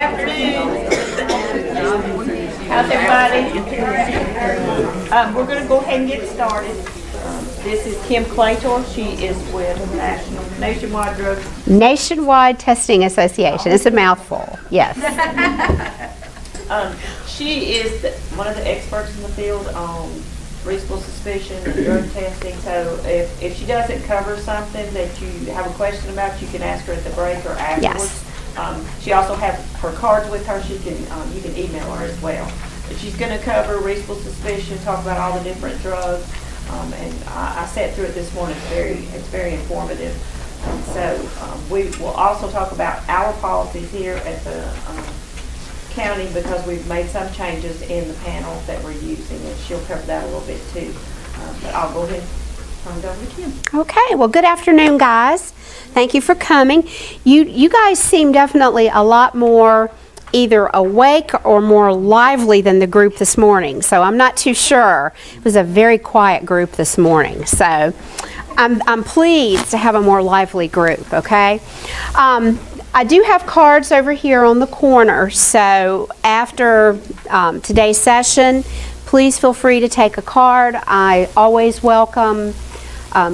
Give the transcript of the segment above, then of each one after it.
Afternoon. How's everybody? We're going to go ahead and get started. This is Kim Claytor. She is with Nationwide Testing Association. It's a mouthful. Yes. She is one of the experts in the field on reasonable suspicion and drug testing. So if she doesn't cover something that you have a question about, you can ask her at the break or afterwards. Yes. She also has her cards with her. She can you can email her as well. But she's going to cover reasonable suspicion, talk about all the different drugs, and I sat through it this morning. It's very informative. So we will also talk about our policies here at the county because we've made some changes in the panel that we're using, and she'll cover that a little bit too. But I'll go ahead and turn it over to Kim. Okay. Well, good afternoon, guys. Thank you for coming. You guys seem definitely a lot more either awake or more lively than the group this morning. So I'm not too sure. It was a very quiet group this morning. So I'm pleased to have a more lively group, okay? I do have cards over here on the corner. So after today's session, please feel free to take a card. I always welcome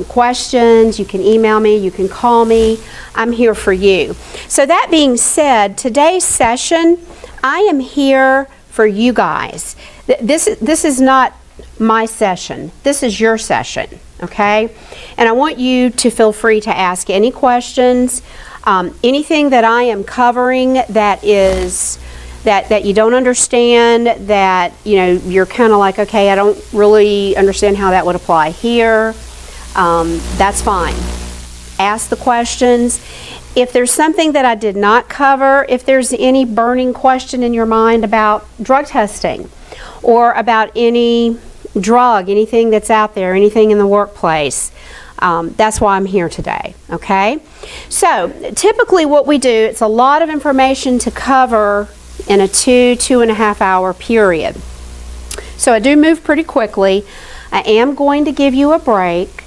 questions. You can email me, you can call me. I'm here for you. So that being said, today's session, I am here for you guys. This is not my session. This is your session, okay? And I want you to feel free to ask any questions. Anything that I am covering that is that you don't understand, that you're kind of like, okay, I don't really understand how that would apply here. That's fine. Ask the questions. If there's something that I did not cover, if there's any burning question in your mind about drug testing or about any drug, anything that's out there, anything in the workplace, that's why I'm here today, okay? So typically what we do, it's a lot of information to cover in a 2.5 hour period. So I do move pretty quickly. I am going to give you a break.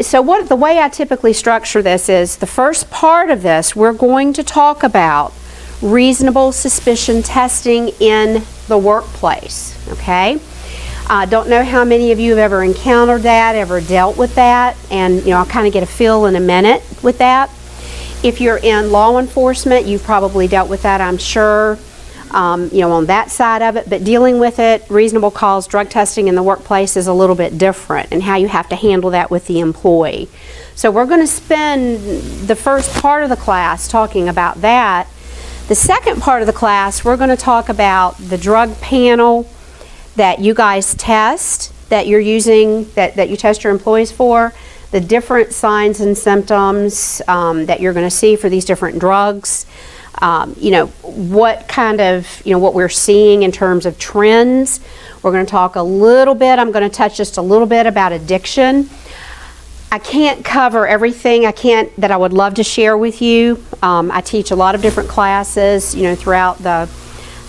So the way I typically structure this is the first part of this, we're going to talk about reasonable suspicion testing in the workplace, okay? I don't know how many of you have ever encountered that, ever dealt with that, and I'll kind of get a feel in a minute with that. If you're in law enforcement, you've probably dealt with that, I'm sure, on that side of it, but dealing with it, reasonable cause drug testing in the workplace is a little bit different, and how you have to handle that with the employee. So we're going to spend the first part of the class talking about that. The second part of the class, we're going to talk about the drug panel that you guys test, that you're using, that you test your employees for, the different signs and symptoms that you're going to see for these different drugs. What kind of, what we're seeing in terms of trends. We're going to talk a little bit, I'm going to touch just a little bit about addiction. I can't cover everything that I would love to share with you. I teach a lot of different classes, throughout the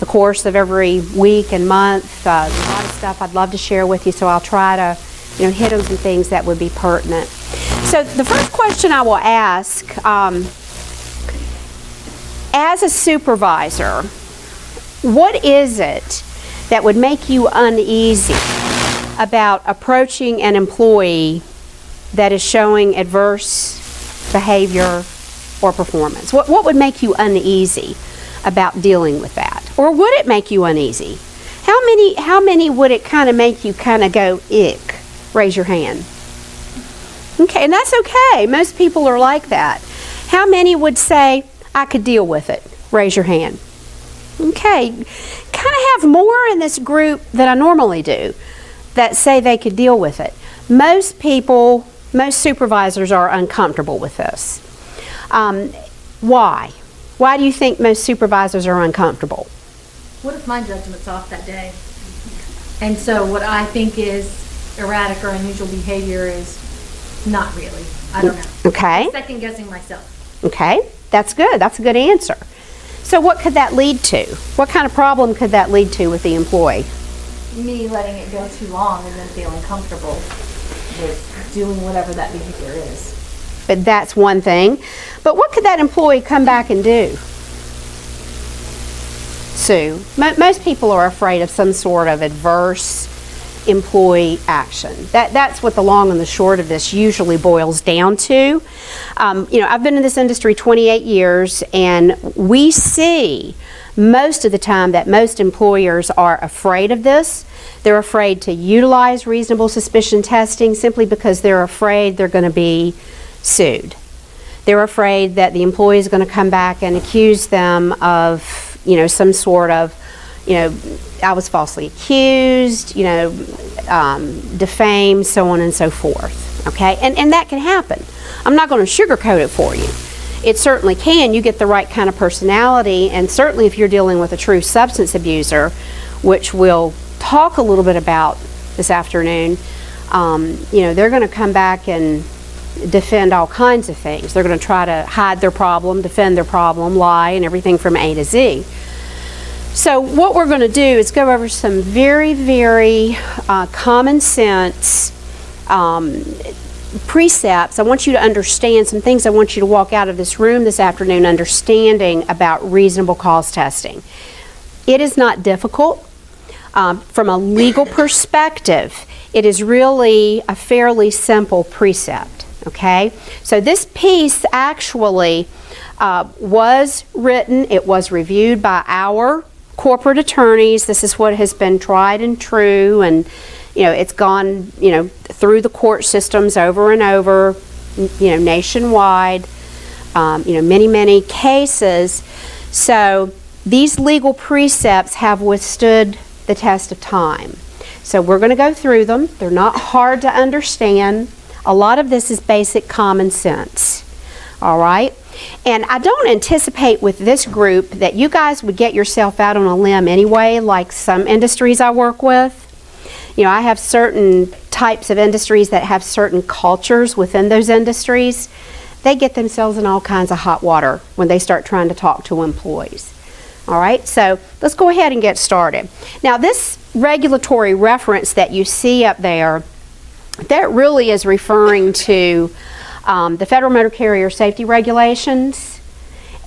course of every week and month. A lot of stuff I'd love to share with you, so I'll try to, hit on some things that would be pertinent. So the first question I will ask, as a supervisor, what is it that would make you uneasy about approaching an employee that is showing adverse behavior or performance? What would make you uneasy about dealing with that? Or would it make you uneasy? How many would it kind of make you kind of go, ick? Raise your hand. Okay, and that's okay. Most people are like that. How many would say, I could deal with it? Raise your hand. Okay, kind of have more in this group than I normally do that say they could deal with it. Most supervisors are uncomfortable with this. Why? Why do you think most supervisors are uncomfortable? What if my judgment's off that day? And so what I think is erratic or unusual behavior is not really. I don't know. Okay. Second guessing myself. Okay, that's good. That's a good answer. So what could that lead to? What kind of problem could that lead to with the employee? Me letting it go too long and then feeling comfortable with doing whatever that behavior is. But that's one thing. But what could that employee come back and do? sue. Most people are afraid of some sort of adverse employee action. That's what the long and the short of this usually boils down to. I've been in this industry 28 years, and we see most of the time that most employers are afraid of this. They're afraid to utilize reasonable suspicion testing simply because they're afraid they're going to be sued. They're afraid that the employee is going to come back and accuse them of, some sort of, I was falsely accused, defamed, so on and so forth. Okay, and that can happen. I'm not going to sugarcoat it for you. It certainly can. You get the right kind of personality, and certainly if you're dealing with a true substance abuser, which we'll talk a little bit about this afternoon, they're going to come back and defend all kinds of things. They're going to try to hide their problem, defend their problem, lie, and everything from A to Z. So what we're going to do is go over some very, very common sense precepts. I want you to understand some things. I want you to walk out of this room this afternoon understanding about reasonable cause testing. It is not difficult. From a legal perspective, it is really a fairly simple precept. Okay? So this piece actually was written, it was reviewed by our corporate attorneys. This is what has been tried and true, and it's gone through the court systems over and over, nationwide, many cases. So these legal precepts have withstood the test of time. So we're going to go through them. They're not hard to understand. A lot of this is basic common sense. All right? And I don't anticipate with this group that you guys would get yourself out on a limb anyway, like some industries I work with. I have certain types of industries that have certain cultures within those industries. They get themselves in all kinds of hot water when they start trying to talk to employees. All right, so let's go ahead and get started. Now, this regulatory reference that you see up there, that really is referring to the Federal Motor Carrier Safety Regulations.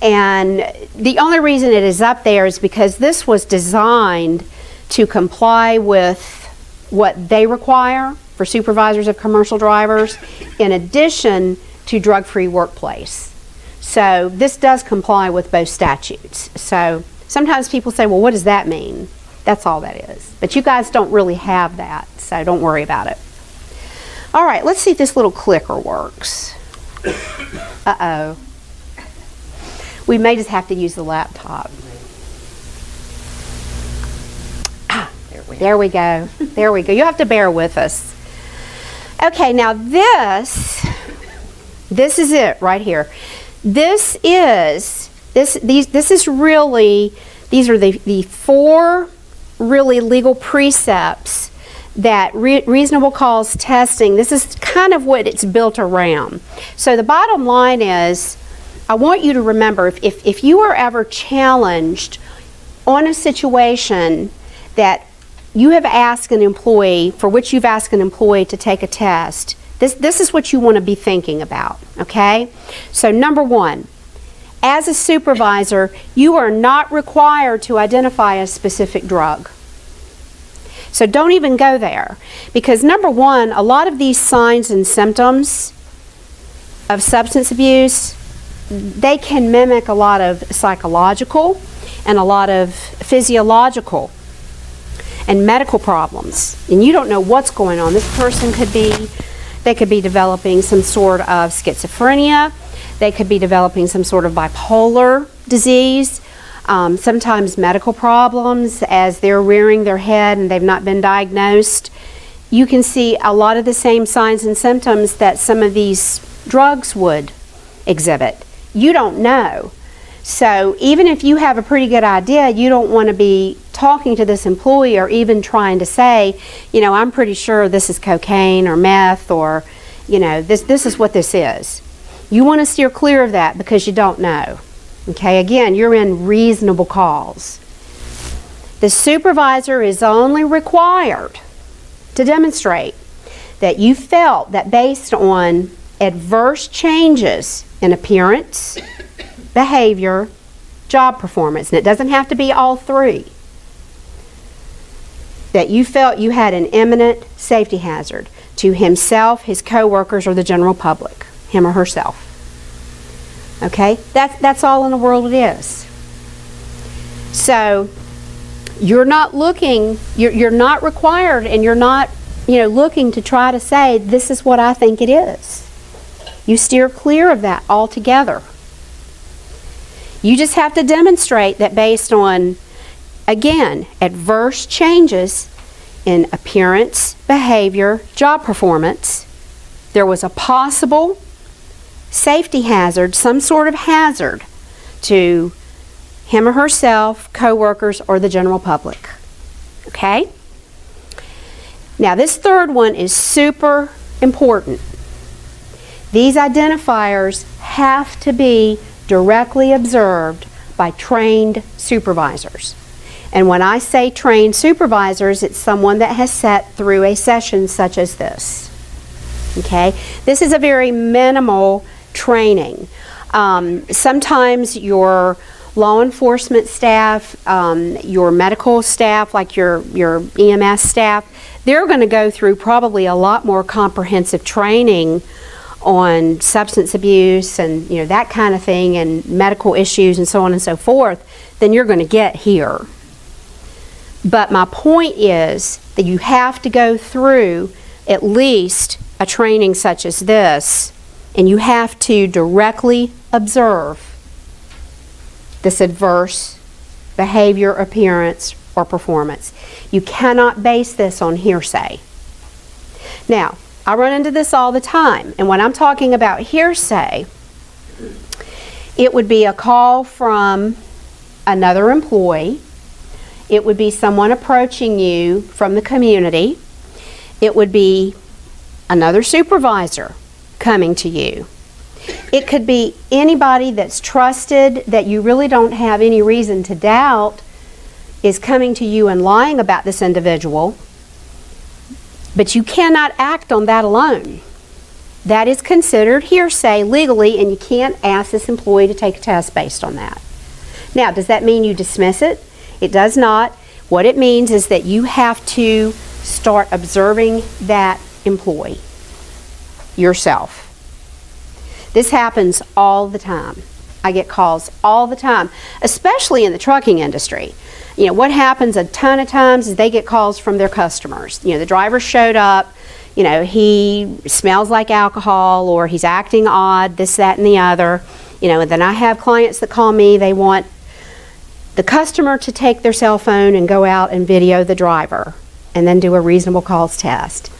And the only reason it is up there is because this was designed to comply with what they require for supervisors of commercial drivers, in addition to drug-free workplace. So this does comply with both statutes. So sometimes people say, well, what does that mean? That's all that is. But you guys don't really have that, so don't worry about it. All right, let's see if this little clicker works. Uh-oh. We may just have to use the laptop. There we go. There we go. You have to bear with us. Okay, now this is it right here. These are the four really legal precepts that reasonable cause testing, this is kind of what it's built around. So the bottom line is, I want you to remember, if you are ever challenged on a situation that you have asked an employee, for which you've asked an employee to take a test, this is what you want to be thinking about, okay? So number one, as a supervisor, you are not required to identify a specific drug. So don't even go there, because number one, a lot of these signs and symptoms of substance abuse, they can mimic a lot of psychological and a lot of physiological and medical problems. And you don't know what's going on. This person they could be developing some sort of schizophrenia. They could be developing some sort of bipolar disease. Sometimes medical problems as they're rearing their head and they've not been diagnosed. You can see a lot of the same signs and symptoms that some of these drugs would exhibit. You don't know. So even if you have a pretty good idea, you don't want to be talking to this employee or even trying to say, I'm pretty sure this is cocaine or meth, or, this is what this is. You want to steer clear of that because you don't know. Okay, again, you're in reasonable cause. The supervisor is only required to demonstrate that you felt that based on adverse changes in appearance, behavior, job performance, and it doesn't have to be all three, that you felt you had an imminent safety hazard to himself, his coworkers, or the general public, him or herself. Okay? That's all in the world it is. So you're not looking, you're not required, and you're not, looking to try to say, this is what I think it is. You steer clear of that altogether. You just have to demonstrate that based on, again, adverse changes in appearance, behavior, job performance, there was a possible safety hazard, some sort of hazard to him or herself, coworkers, or the general public. Okay? Now, this third one is super important. These identifiers have to be directly observed by trained supervisors. And when I say trained supervisors, it's someone that has sat through a session such as this. Okay? This is a very minimal training. Sometimes your law enforcement staff, your medical staff, like your EMS staff, they're going to go through probably a lot more comprehensive training on substance abuse and that kind of thing, and medical issues and so on and so forth, than you're going to get here. But my point is that you have to go through at least a training such as this, and you have to directly observe this adverse behavior, appearance, or performance. You cannot base this on hearsay. Now, I run into this all the time, and when I'm talking about hearsay, it would be a call from another employee. It would be someone approaching you from the community. It would be another supervisor coming to you. It could be anybody that's trusted that you really don't have any reason to doubt is coming to you and lying about this individual, but you cannot act on that alone. That is considered hearsay legally, and you can't ask this employee to take a test based on that. Now, does that mean you dismiss it? It does not. What it means is that you have to start observing that employee yourself. This happens all the time. I get calls all the time, especially in the trucking industry. What happens a ton of times is they get calls from their customers. The driver showed up, he smells like alcohol, or he's acting odd, this, that, and the other. And then I have clients that call me, they want the customer to take their cell phone and go out and video the driver and then do a reasonable cause test.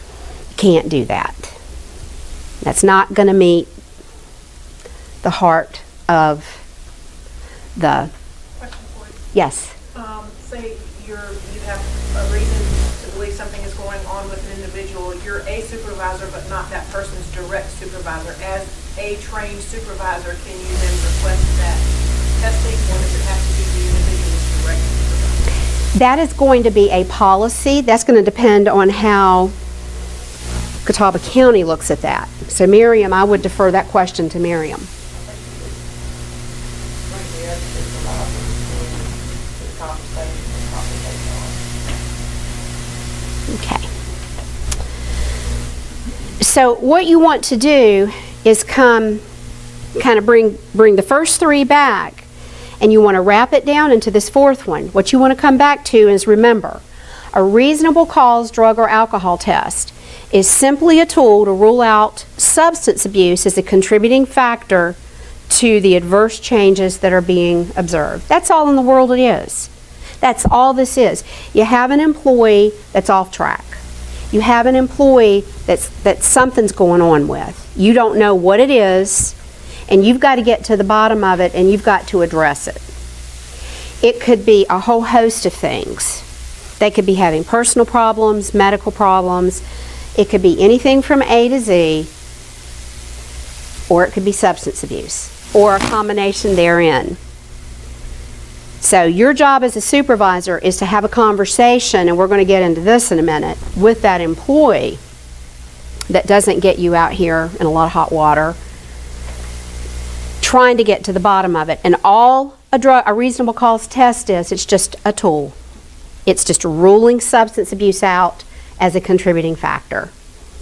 You can't do that. That's not going to meet the heart of the... Question for you. Yes. Say you have a reason to believe something is going on with an individual. You're a supervisor, but not that person's direct supervisor. As a trained supervisor, can you then request that testing, or does it have to be the individual's direct supervisor? That is going to be a policy. That's going to depend on how Catawba County looks at that. So Miriam, I would defer that question to Miriam. Okay. So what you want to do is kind of bring the first three back, and you want to wrap it down into this fourth one. What you want to come back to is, remember, a reasonable cause drug or alcohol test is simply a tool to rule out substance abuse as a contributing factor to the adverse changes that are being observed. That's all in the world it is. That's all this is. You have an employee that's off track. You have an employee that something's going on with. You don't know what it is, and you've got to get to the bottom of it, and you've got to address it. It could be a whole host of things. They could be having personal problems, medical problems. It could be anything from A to Z, or it could be substance abuse, or a combination therein. So your job as a supervisor is to have a conversation, and we're going to get into this in a minute, with that employee that doesn't get you out here in a lot of hot water, trying to get to the bottom of it. And all a reasonable cause test is. It's just a tool. It's just ruling substance abuse out as a contributing factor,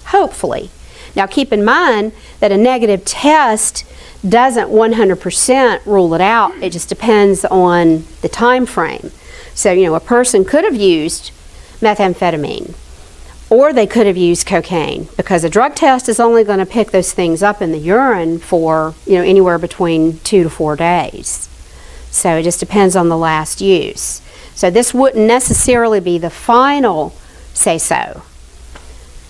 hopefully. Now keep in mind that a negative test doesn't 100% rule it out. It just depends on the time frame. So, a person could have used methamphetamine, or they could have used cocaine, because a drug test is only going to pick those things up in the urine for, anywhere between 2 to 4 days. So it just depends on the last use. So this wouldn't necessarily be the final say-so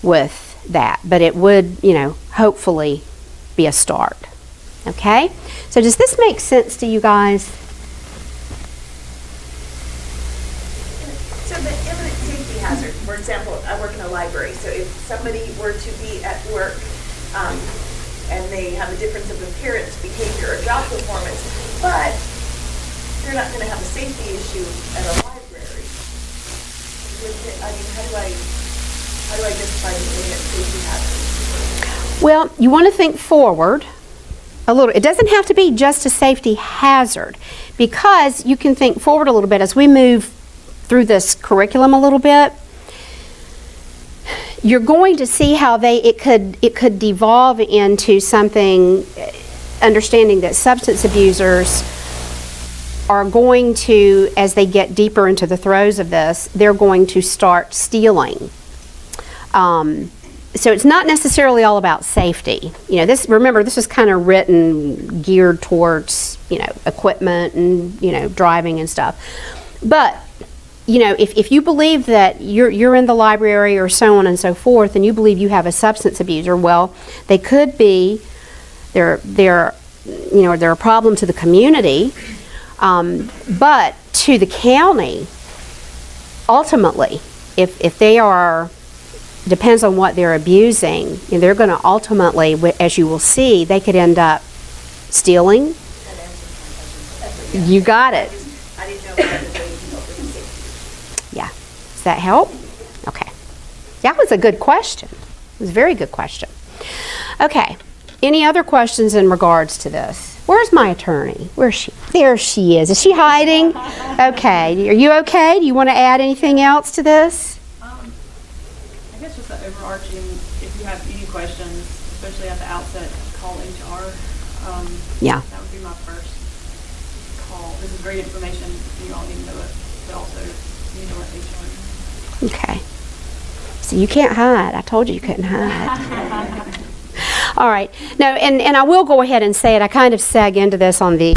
with that, but it would, hopefully be a start. Okay? So does this make sense to you guys? So the imminent safety hazard, for example, I work in a library, so if somebody were to be at work and they have a difference of appearance, behavior, or job performance, but they're not going to have a safety issue at a library. How do I justify the imminent safety hazard? Well, you want to think forward a little. It doesn't have to be just a safety hazard, because you can think forward a little bit as we move through this curriculum a little bit. You're going to see how it could devolve into something, understanding that substance abusers are going to, as they get deeper into the throes of this, they're going to start stealing. So it's not necessarily all about safety. Remember, this was kind of written, geared towards, equipment and, driving and stuff. But, if you believe that you're in the library or so on and so forth, and you believe you have a substance abuser, well, they could be, they're a problem to the community, but to the county, ultimately, if they are, depends on what they're abusing, and they're going to ultimately, as you will see, they could end up stealing. You got it. I didn't know about the way you help with the safety. Yeah. Does that help? Okay. That was a good question. It was a very good question. Okay. Any other questions in regards to this? Where's my attorney? Where's she? There she is. Is she hiding? Okay. Are you okay? Do you want to add anything else to this? I guess just the overarching, if you have any questions, especially at the outset, call HR. Yeah. That would be my first call. This is great information. You all need to know it, but also you know what HR is. Okay. So you can't hide. I told you you couldn't hide. All right. No, and I will go ahead and say it. I kind of seg into this on the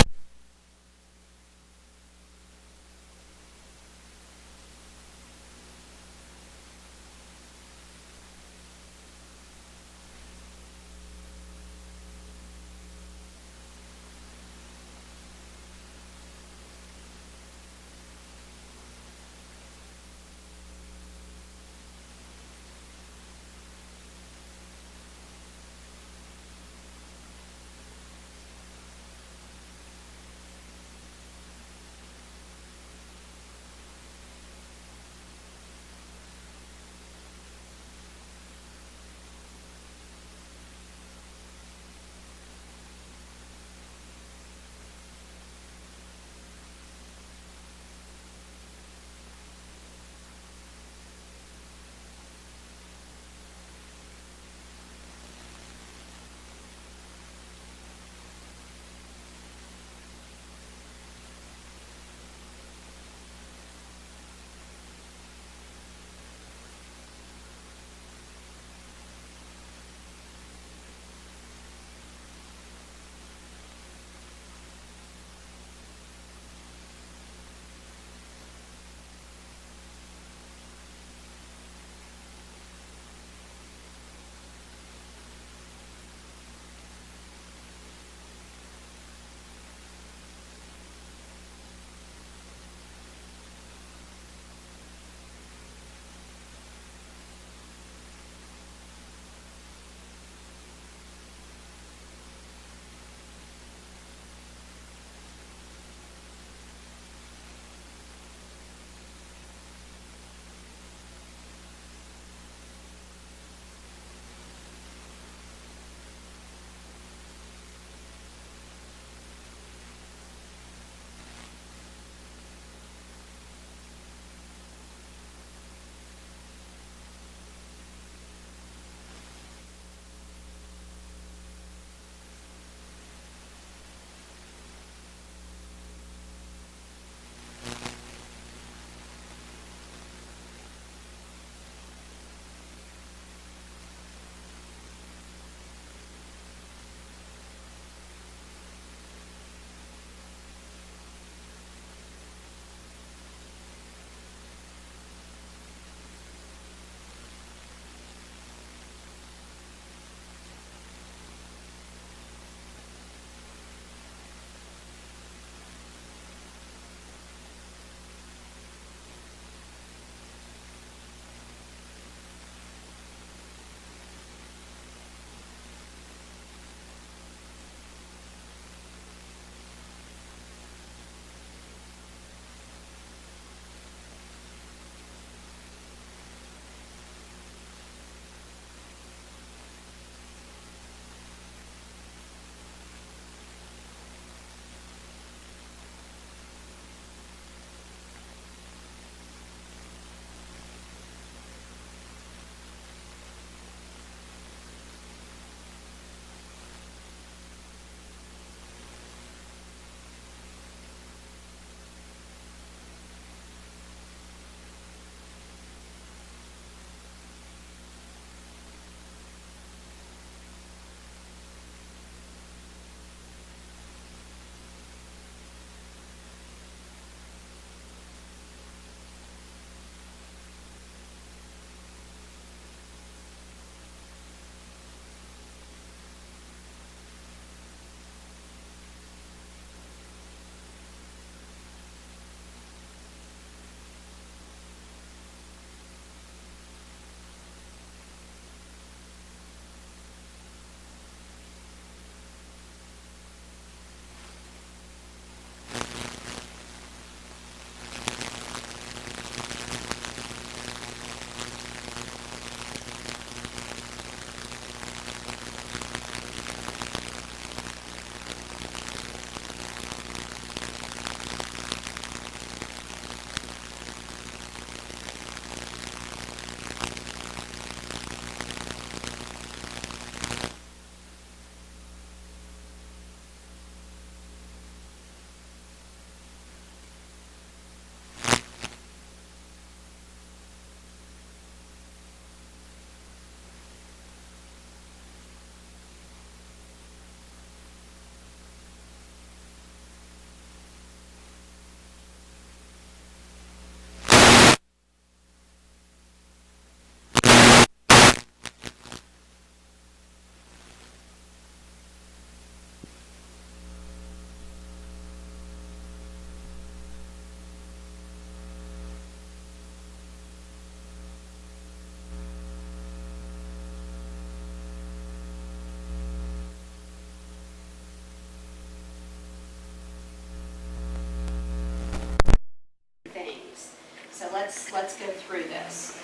let's go through this.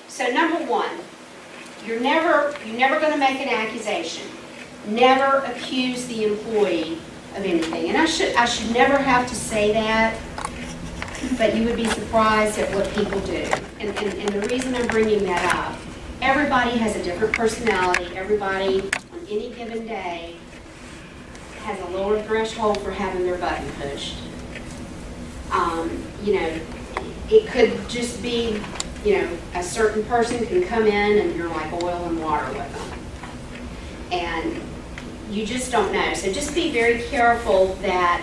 So number one, you're never going to make an accusation. Never accuse the employee of anything. And I should never have to say that, but you would be surprised at what people do. And the reason I'm bringing that up, everybody has a different personality. Everybody on any given day has a lower threshold for having their button pushed. It could just be, a certain person can come in and you're like oil and water with them. And you just don't know. So just be very careful that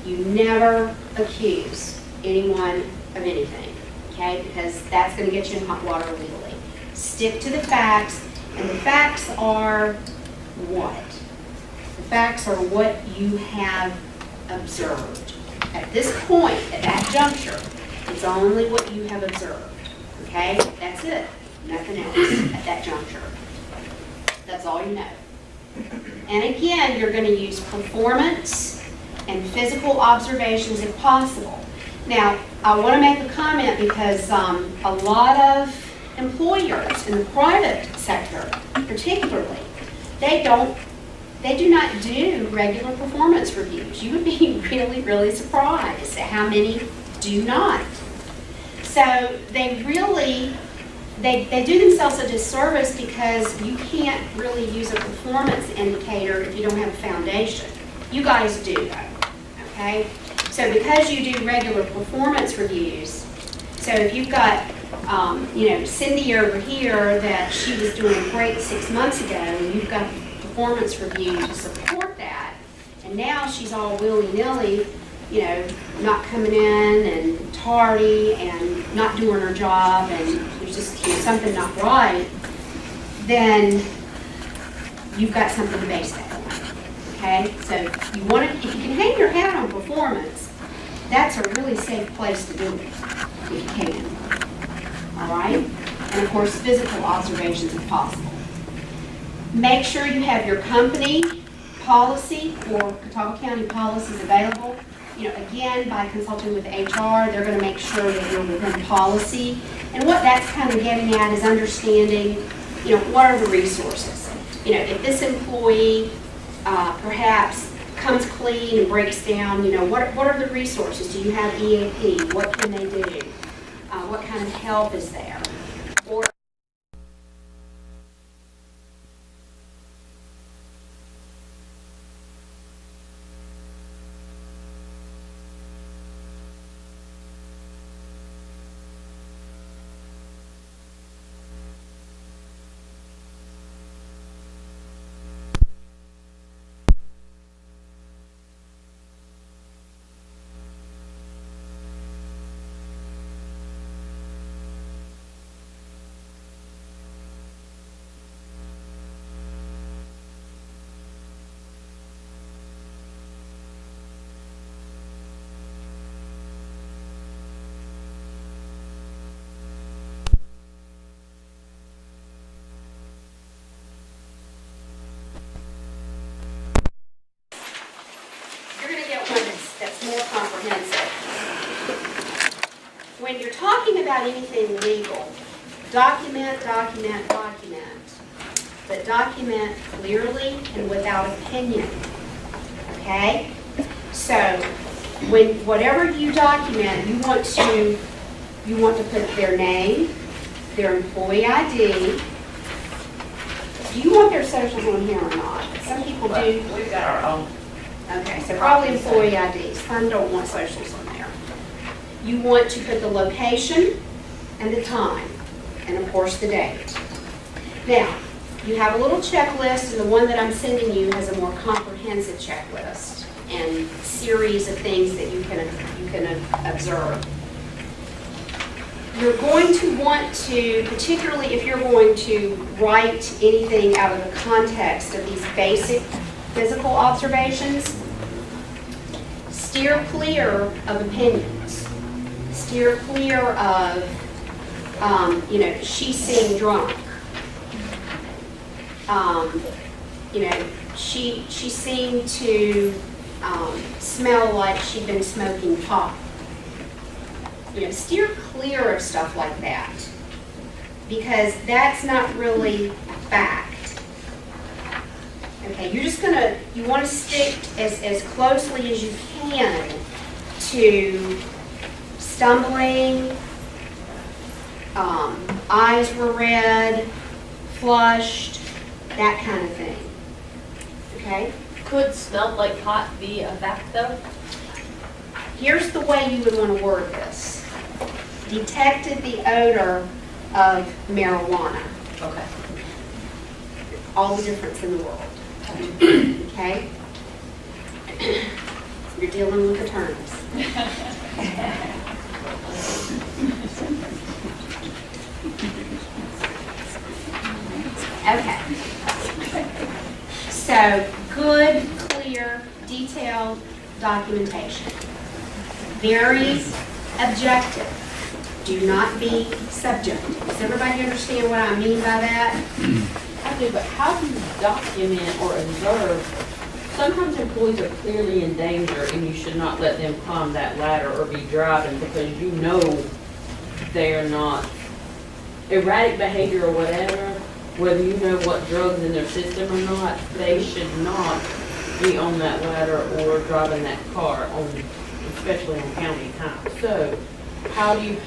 you never accuse anyone of anything, okay? Because that's going to get you in hot water legally. Stick to the facts, and the facts are what? The facts are what you have observed. At this point, at that juncture, it's only what you have observed, okay? That's it. Nothing else at that juncture. That's all you know. And again, you're going to use performance and physical observations if possible. Now, I want to make a comment because a lot of employers in the private sector, particularly, they do not do regular performance reviews. You would be really, really surprised at how many do not. So they do themselves a disservice because you can't really use a performance indicator if you don't have a foundation. You guys do though, okay? So because you do regular performance reviews, so if you've got, Cindy over here that she was doing great 6 months ago, and you've got a performance review to support that, and now she's all willy-nilly, not coming in and tardy and not doing her job, and there's just something not right, then you've got something to base that on. Okay, so if you can hang your hat on performance, that's a really safe place to do it if you can. All right, and of course physical observations if possible. Make sure you have your company policy or Catawba County policies available. Again, by consulting with HR, they're going to make sure that you're within policy. And what that's kind of getting at is understanding, what are the resources? If this employee perhaps comes clean and breaks down, what are the resources? Do you have EAP? What can they do? What kind of help is there? Or that's more comprehensive. When you're talking about anything legal, document, but document clearly and without opinion. Okay? So, whatever you document, you want to put their name, their employee ID. Do you want their socials on here or not? Some people do. We've got our own. Okay, so probably employee IDs. Some don't want socials on there. You want to put the location and the time, and of course the date. Now, you have a little checklist, and the one that I'm sending you has a more comprehensive checklist and series of things that you can observe. You're going to want to, particularly if you're going to write anything out of the context of these basic physical observations, steer clear of opinions. Steer clear of, she seemed drunk. She seemed to smell like she'd been smoking pot. steer clear of stuff like that, because that's not really a fact. Okay, you want to stick as closely as you can to stumbling, eyes were red, flushed, that kind of thing. Okay? Could smell like pot be a fact though? Here's the way you would want to word this. Detected the odor of marijuana. Okay. All the difference in the world. Okay? You're dealing with attorneys. Okay. So, good, clear, detailed documentation. Very objective. Do not be subjective. Does everybody understand what I mean by that? I do, but how do you document or observe? Sometimes employees are clearly in danger and you should not let them climb that ladder or be driving because you know they're not erratic behavior or whatever, whether you know what drugs in their system or not, they should not be on that ladder or driving that car especially on county time. So how do you, you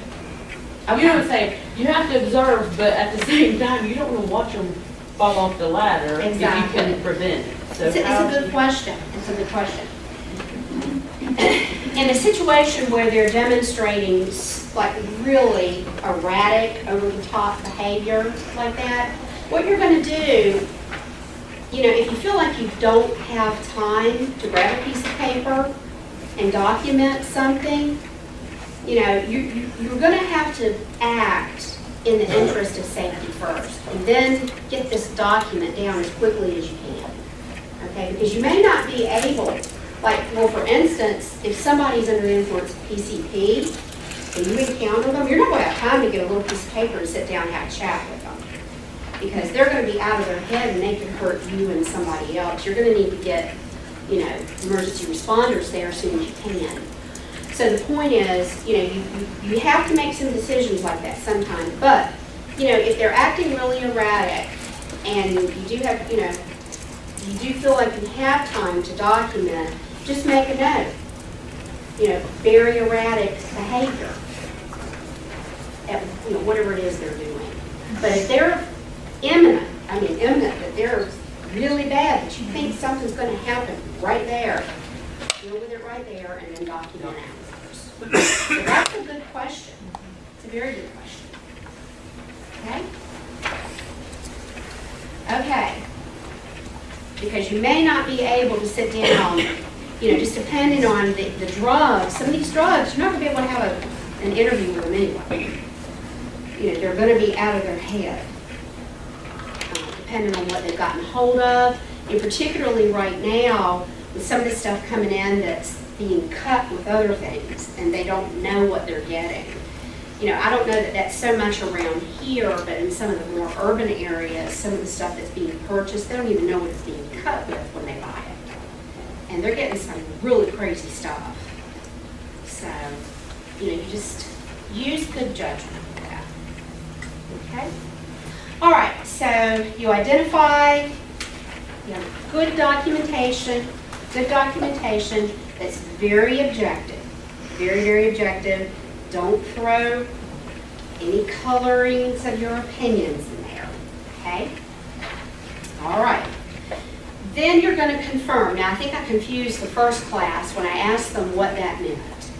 know what I'm saying? You have to observe, but at the same time, you don't want to watch them fall off the ladder if you Exactly. can prevent it. So It's a good question. It's a good question. In a situation where they're demonstrating like really erratic, over-the-top behavior like that, what you're going to do, if you feel like you don't have time to grab a piece of paper and document something, you're going to have to act in the interest of safety first, and then get this document down as quickly as you can. Okay, because you may not be able, for instance, if somebody's under the influence of PCP and you encounter them, you're not going to have time to get a little piece of paper and sit down and have a chat with them, because they're going to be out of their head and they can hurt you and somebody else. You're going to need to get, emergency responders there as soon as you can. So the point is, you have to make some decisions like that sometimes. But, if they're acting really erratic and you do have, you do feel like you have time to document, just make a note. Very erratic behavior at, whatever it is they're doing. But if they're imminent that they're really bad, that you think something's going to happen right there, deal with it right there and then document it. So that's a good question. It's a very good question. Okay? Okay. Because you may not be able to sit down, just depending on the drugs. Some of these drugs, you're not going to be able to have an interview with them anyway. They're going to be out of their head, depending on what they've gotten hold of. And particularly right now, with some of the stuff coming in that's being cut with other things, and they don't know what they're getting. I don't know that that's so much around here, but in some of the more urban areas, some of the stuff that's being purchased, they don't even know what it's being cut with when they buy it. And they're getting some really crazy stuff. So, you just use good judgment with that. Okay? All right, so you identify, good documentation that's very objective, very, very objective. Don't throw any colorings of your opinions in there, okay? All right. Then you're going to confirm. Now, I think I confused the first class when I asked them what that meant.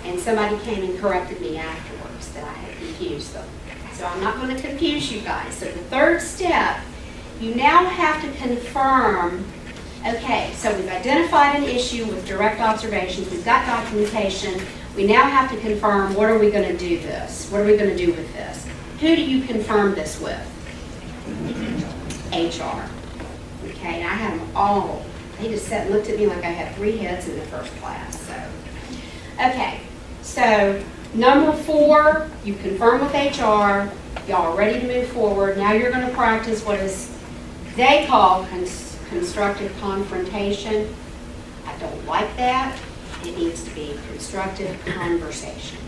And somebody came and corrected me afterwards that I had confused them. So I'm not going to confuse you guys. So the third step, you now have to confirm. Okay, so we've identified an issue with direct observations. We've got documentation. We now have to confirm, what are we going to do this? What are we going to do with this? Who do you confirm this with? HR. Okay, and I had them all. They just sat and looked at me like I had 3 heads in the first class. Okay, so number 4, you confirm with HR. Y'all are ready to move forward. Now you're going to practice what they call constructive confrontation. I don't like that, it needs to be constructive conversation.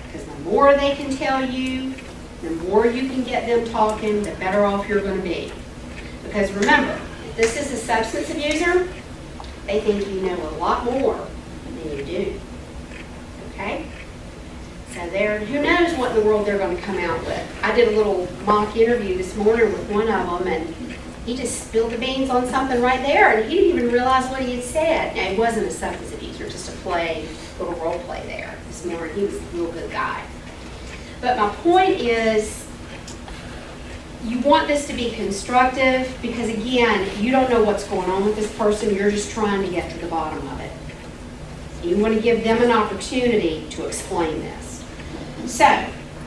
Because the more they can tell you, the more you can get them talking, the better off you're going to be. Because remember, if this is a substance abuser, they think you know a lot more than you do. Okay? So who knows what in the world they're going to come out with. I did a little mock interview this morning with one of them, and he just spilled the beans on something right there, and he didn't even realize what he had said. Now, it wasn't a substance abuser, just a little role play there this morning. He was a real good guy. But my point is, you want this to be constructive because, again, you don't know what's going on with this person. You're just trying to get to the bottom of it. You want to give them an opportunity to explain this. So,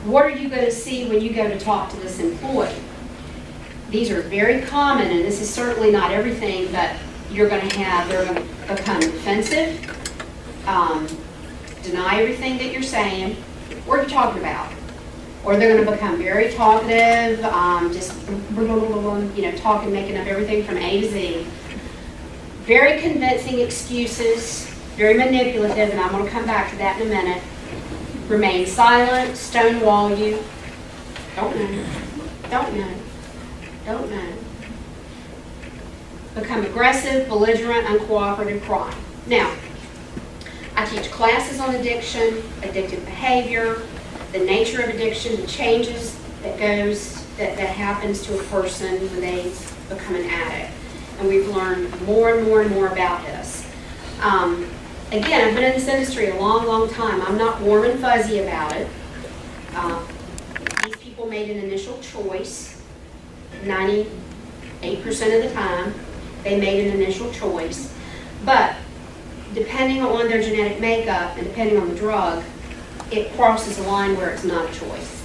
what are you going to see when you go to talk to this employee? These are very common, and this is certainly not everything, but they're going to become defensive, deny everything that you're saying. What are you talking about? Or they're going to become very talkative, just talking, making up everything from A to Z. Very convincing excuses, very manipulative, and I'm going to come back to that in a minute. Remain silent, stonewall you. Don't know. Don't know. Don't know. Become aggressive, belligerent, uncooperative, crying. Now, I teach classes on addiction, addictive behavior, the nature of addiction, the changes that happens to a person when they become an addict. And we've learned more and more and more about this. Again, I've been in this industry a long, long time. I'm not warm and fuzzy about it. These people made an initial choice. 98% of the time, they made an initial choice. But depending on their genetic makeup and depending on the drug, it crosses a line where it's not a choice.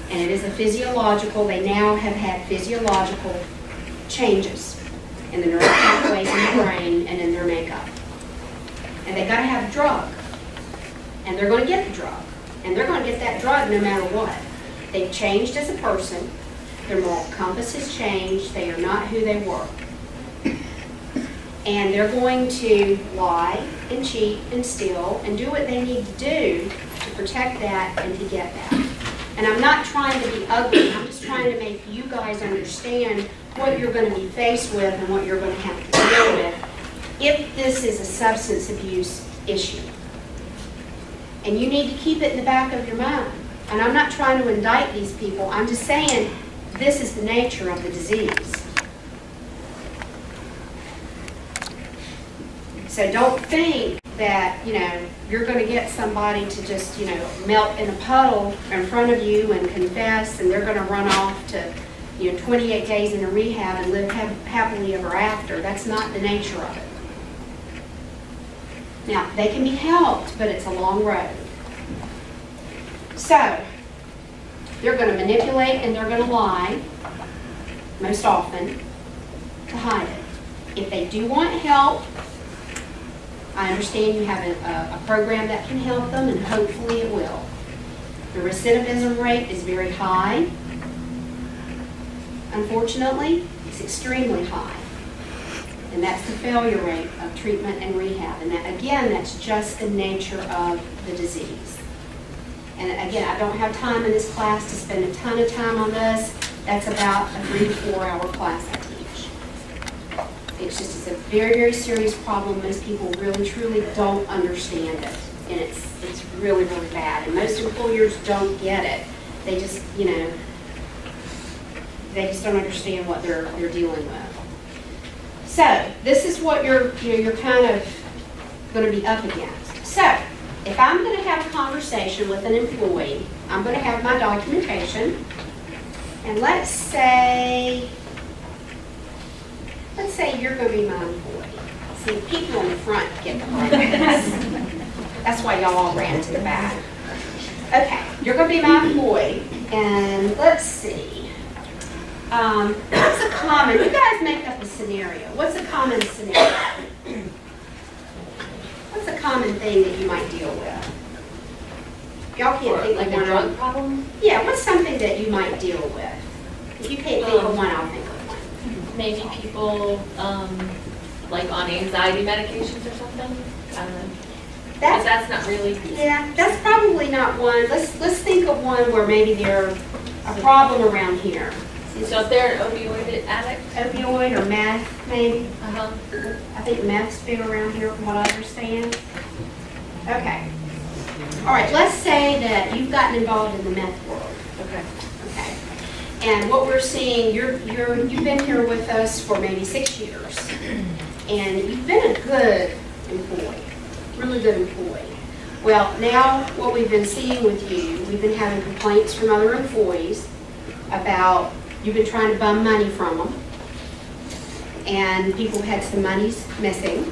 And it is a physiological, they now have had physiological changes in the neural pathways in the brain and in their makeup. And they got to have a drug. And they're going to get the drug. And they're going to get that drug no matter what. They've changed as a person. Their moral compass has changed. They are not who they were. And they're going to lie and cheat and steal and do what they need to do to protect that and to get that. And I'm not trying to be ugly. I'm just trying to make you guys understand what you're going to be faced with and what you're going to have to deal with if this is a substance abuse issue. And you need to keep it in the back of your mind. And I'm not trying to indict these people. I'm just saying this is the nature of the disease. So don't think that, you're going to get somebody to just, melt in a puddle in front of you and confess, and they're going to run off to, 28 days in a rehab and live happily ever after. That's not the nature of it. Now, they can be helped, but it's a long road. So, they're going to manipulate and they're going to lie, most often, to hide it. If they do want help, I understand you have a program that can help them, and hopefully it will. The recidivism rate is very high. Unfortunately, it's extremely high. And that's the failure rate of treatment and rehab. And that, again, that's just the nature of the disease. And again, I don't have time in this class to spend a ton of time on this. That's about a 3 to 4 hour class I teach. It's a very, very serious problem. Most people really, truly don't understand it. And it's really, really bad. And most employers don't get it. They just, they just don't understand what they're dealing with. So this is what you're kind of going to be up against. So if I'm going to have a conversation with an employee, I'm going to have my documentation, and let's say you're going to be my employee. See, people in the front get the brunt of this. That's why y'all all ran to the back. Okay, you're going to be my employee, and let's see. What's a common, you guys make up a scenario. What's a common scenario? What's a common thing that you might deal with? Y'all can't think Like of a one. drug problem? Yeah, what's something that you might deal with? If you can't think of one, I'll think of one. Maybe people, like on anxiety medications or something? I don't know. But that's not really. Yeah, that's probably not one. Let's think of one where maybe they're a problem around here. So if they're an opioid addict? Opioid or meth, maybe. Uh-huh. I think meth's big around here from what I understand. Okay. All right, let's say that you've gotten involved in the meth world. Okay. Okay. And what we're seeing, you've been here with us for maybe 6 years. And you've been a good employee, really good employee. Well, now what we've been seeing with you, we've been having complaints from other employees about you've been trying to bum money from them. And people had some monies missing.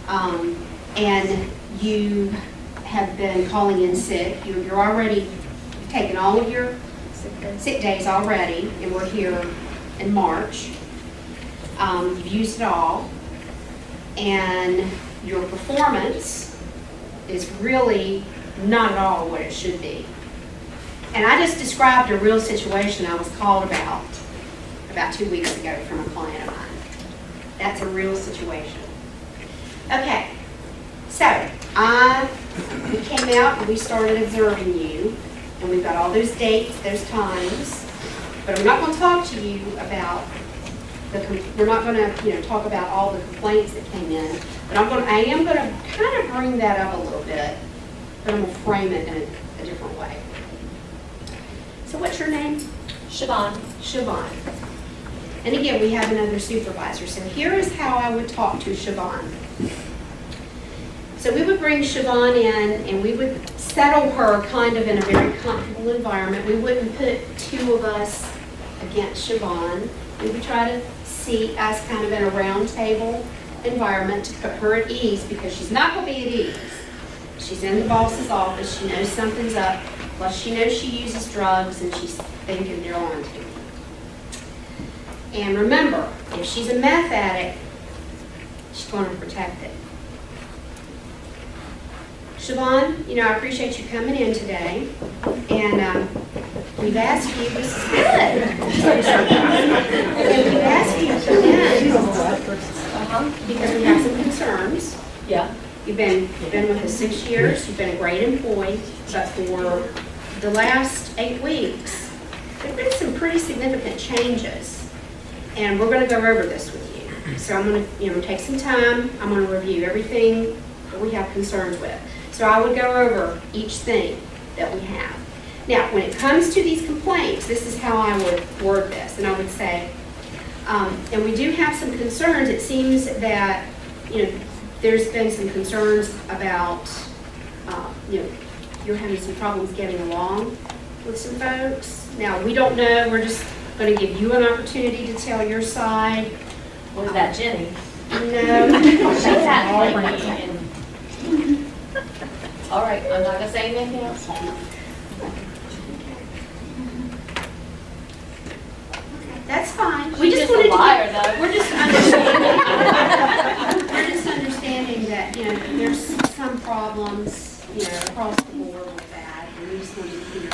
And you have been calling in sick. You're already taken all of your sick days already, and we're here in March. You've used it all. And your performance is really not at all what it should be. And I just described a real situation I was called about 2 weeks ago from a client of mine. That's a real situation. Okay, so we came out and we started observing you, and we've got all those dates, those times, but I'm not going to talk to you about we're not going to talk about all the complaints that came in, but I am going to kind of bring that up a little bit, but I'm going to frame it in a different way. So what's your name? Siobhan. Siobhan. And again, we have another supervisor. So here is how I would talk to Siobhan. So we would bring Siobhan in and we would settle her kind of in a very comfortable environment. We wouldn't put two of us against Siobhan. We would try to see us kind of in a round table environment to put her at ease, because she's not going to be at ease. She's in the boss's office. She knows something's up. Plus, she knows she uses drugs, and she's thinking they're on to. And remember, if she's a meth addict, she's going to protect it. Siobhan, I appreciate you coming in today, and we've asked you, this is good. And we've asked you to come in because we have some concerns. Yeah. You've been with us 6 years, you've been a great employee, but for the last 8 weeks, there have been some pretty significant changes, and we're going to go over this with you. So I'm going to take some time, I'm going to review everything that we have concerns with. So I would go over each thing that we have. Now, when it comes to these complaints, this is how I would word this, and I would say, and we do have some concerns. It seems that, there's been some concerns about, you're having some problems getting along with some folks. Now, we don't know. We're just going to give you an opportunity to tell your side. Was that Jenny? No. She had like me and... All right, I'm not gonna say anything else. That's fine. She's just a liar, though. We're just understanding. We're just understanding that there's some problems across the board with that, and we just wanted to hear.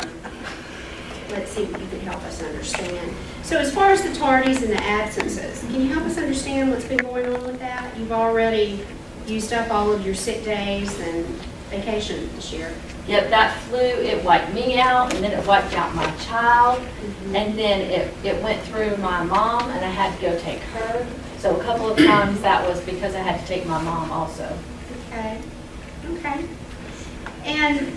Let's see if you can help us understand. So as far as the tardies and the absences, can you help us understand what's been going on with that? You've already used up all of your sick days and vacation this year. Yep, that flu, it wiped me out, and then it wiped out my child, and then it went through my mom, and I had to go take her. So a couple of times that was because I had to take my mom also. Okay. And,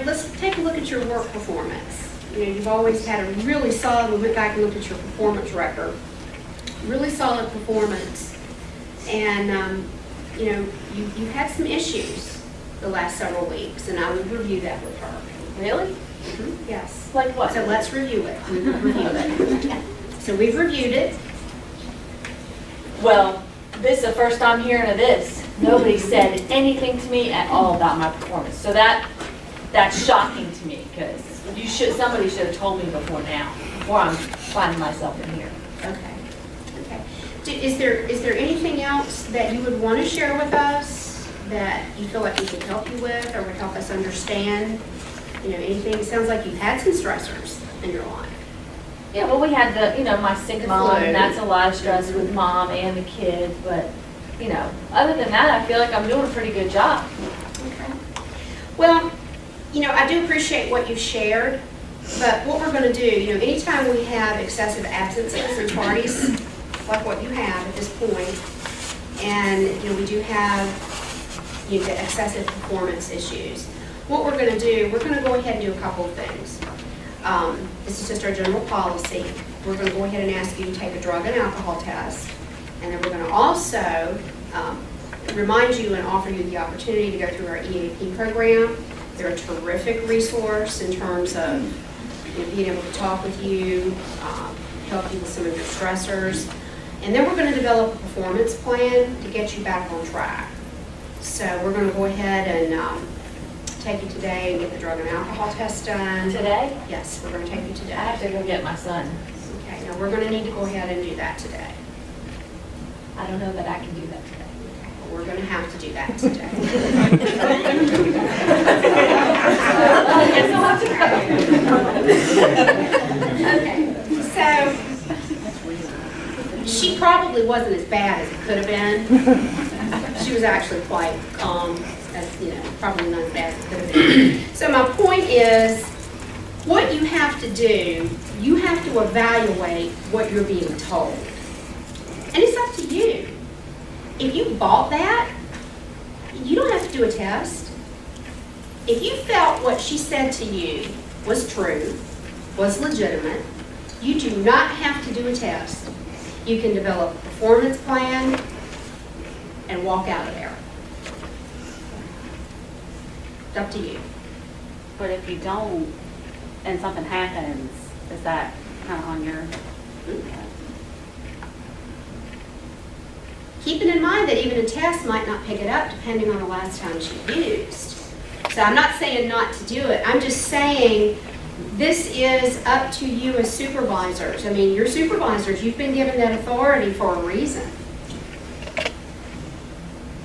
let's take a look at your work performance. You've always had a really solid, we went back and looked at your performance record, really solid performance. And, you've had some issues the last several weeks, and I would review that with her. Really? Mm-hmm. Yes. Like what? So let's review it. We will review it. So we've reviewed it. Well, this is the first I'm hearing of this. Nobody said anything to me at all about my performance. So that's shocking to me, because somebody should have told me before I'm finding myself in here. Okay. Is there anything else that you would want to share with us that you feel like we could help you with, or would help us understand? Anything? It sounds like you've had some stressors in your life. Yeah, well, we had my sick The mom, flu. and that's a lot of stress with mom and the kids, but you know, other than that, I feel like I'm doing a pretty good job. Okay. Well, you know, I do appreciate what you've shared, but what we're going to do, you know, anytime we have excessive absences and parties, like what you have at this point, and, you know, we do have, you know, the excessive performance issues, what we're going to do, we're going to go ahead and do a couple of things. This is just our general policy. We're going to go ahead and ask you to take a drug and alcohol test, and then we're going to also remind you and offer you the opportunity to go through our EAP program. They're a terrific resource in terms of, you know, being able to talk with you, help you with some of your stressors. And then we're going to develop a performance plan to get you back on track. So we're going to go ahead and take you today and get the drug and alcohol test done. Today? Yes, we're going to take you I today. have to go get my son. Okay, now we're going to need to go ahead and do that today. I don't know that I can do that today. We're going to have to do that today. I guess I'll have to go. Okay, so she probably wasn't as bad as it could have been. She was actually quite calm, as, you know, probably not as bad as it could have been. So my point is, what you have to do, you have to evaluate what you're being told. And it's up to you. If you bought that, you don't have to do a test. If you felt what she said to you was true, was legitimate, you do not have to do a test. You can develop a performance plan and walk out of there. It's up to you. But if you don't, and something happens, is that kind of on your? Keeping in mind that even a test might not pick it up depending on the last time she used. So I'm not saying not to do it. I'm just saying this is up to you as supervisors. I mean, you're supervisors. You've been given that authority for a reason.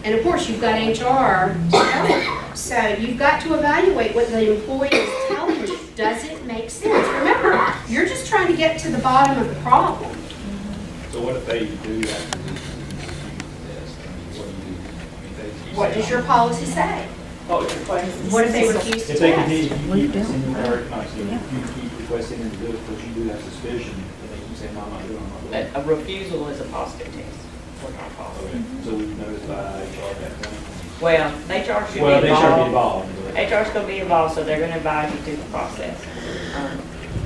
And of course, you've got HR to help. So you've got to evaluate what the employee is telling you. Does it make sense? Remember, you're just trying to get to the bottom of the problem. So what if they do after this test? I mean, what do you do? I mean, they- What does your policy say? Oh, it's requested. What if they refuse to If they test? continue, you keep sending her, no, so you keep requesting them to do it because you do have suspicion, and they keep saying, no, I'm not doing it, I'm not doing it. A refusal is a positive test. We're not Okay, positive. so we notify HR at that point? Well, HR should Well, be they should be involved. involved. HR's gonna be involved, so they're gonna advise you through the process.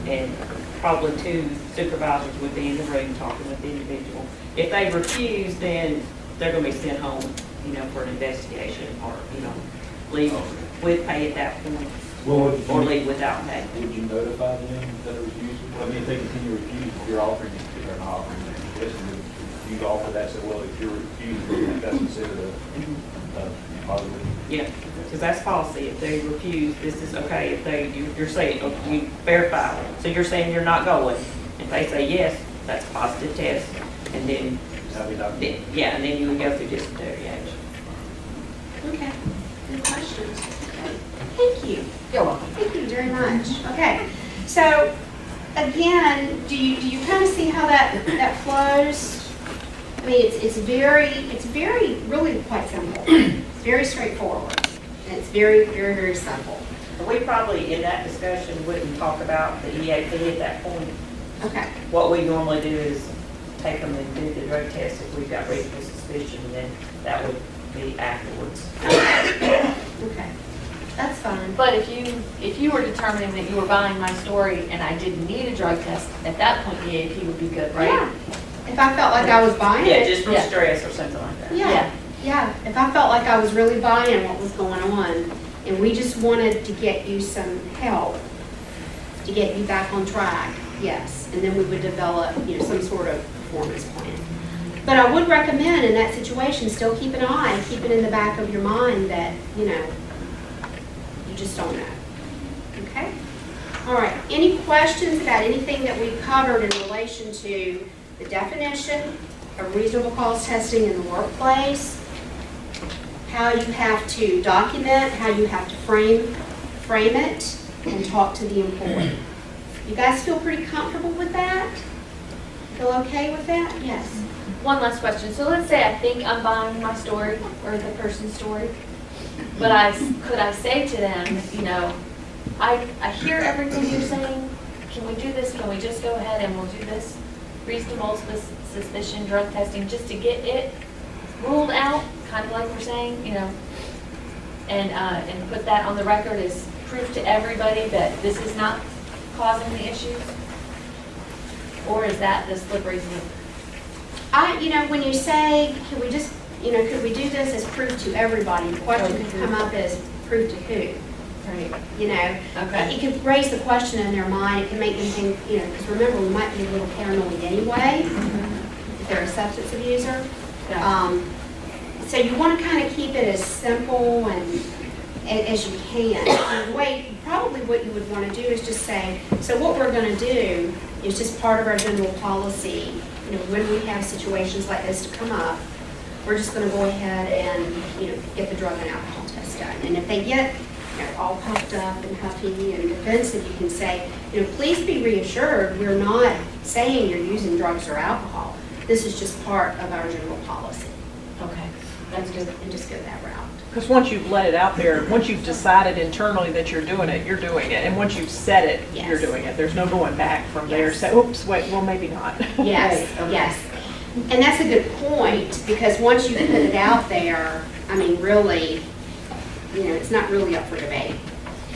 And probably 2 supervisors would be in the room talking with the individual. If they refuse, then they're gonna be sent home, you know, for an investigation or, you know, leave with pay at that point, Well, or leave without pay. would you notify them that a refusal? I mean, if they continue to refuse, if you're offering it, if they're not offering it, listen, if you offer that, say, well, if you're refusing, that's considered a positive. Yeah, because that's policy. If they refuse, this is okay. If they, you're saying, you verify. So you're saying you're not going. If they say yes, that's a positive test. And then, How we document. yeah, and then you would go through disciplinary action. Okay. Any questions? Thank you. You're welcome. Thank you very much. Okay. So again, do you kind of see how that flows? I mean, it's very really quite simple. It's very straightforward. And it's very, very, very simple. We probably, in that discussion, wouldn't talk about the EAP at that point. Okay. What we normally do is take them and do the drug test if we've got reasonable suspicion, and then that would be afterwards. Okay. That's fine. But if you were determining that you were buying my story and I didn't need a drug test, at that point the EAP would be good, right? Yeah. If I felt like I was buying Yeah, it. just from Yeah. stress or something like that. Yeah, yeah. If I felt like I was really buying what was going on, and we just wanted to get you some help to get you back on track, yes. And then we would develop, you know, some sort of performance plan. But I would recommend in that situation, still keep an eye, keep it in the back of your mind that, you know, you just don't know. Okay? All right. Any questions about anything that we've covered in relation to the definition of reasonable cause testing in the workplace, how you have to document, how you have to frame it, and talk to the employee? You guys feel pretty comfortable with that? Feel okay with that? Yes. one last question. So let's say I think I'm buying my story or the person's story, but could I say to them, you know, I hear everything you're saying. Can we do this? Can we just go ahead and we'll do this reasonable suspicion drug testing just to get it ruled out, kind of like we're saying, you know, and put that on the record as proof to everybody that this is not causing the issues? Or is that the slippery slope? You know, when you say, can we just, you know, could we do this as proof to everybody? The question could come up as proof to who? Right. You know, Okay. it could raise the question in their mind. It can make them think, you know, because remember, we might be a little paranoid anyway if they're a substance abuser. Yeah. So you want to kind of keep it as simple and as you can. Probably what you would want to do is just say, so what we're going to do is just part of our general policy. You know, when we have situations like this to come up, we're just going to go ahead and, you know, get the drug and alcohol test done. And if they get, you know, all puffed up and huffy and defensive, you can say, you know, please be reassured, we're not saying you're using drugs or alcohol. This is just part of our general policy. Okay. That's good. And just go that route. Because once you've let it out there, once you've decided internally that you're doing it, you're doing it. And once you've said it, you're Yes. doing it. There's no going back from there. Yes. Say, oops, wait, well, maybe not. Yes, yes. And that's a good point, because once you put it out there, I mean, really, you know, it's not really up for debate.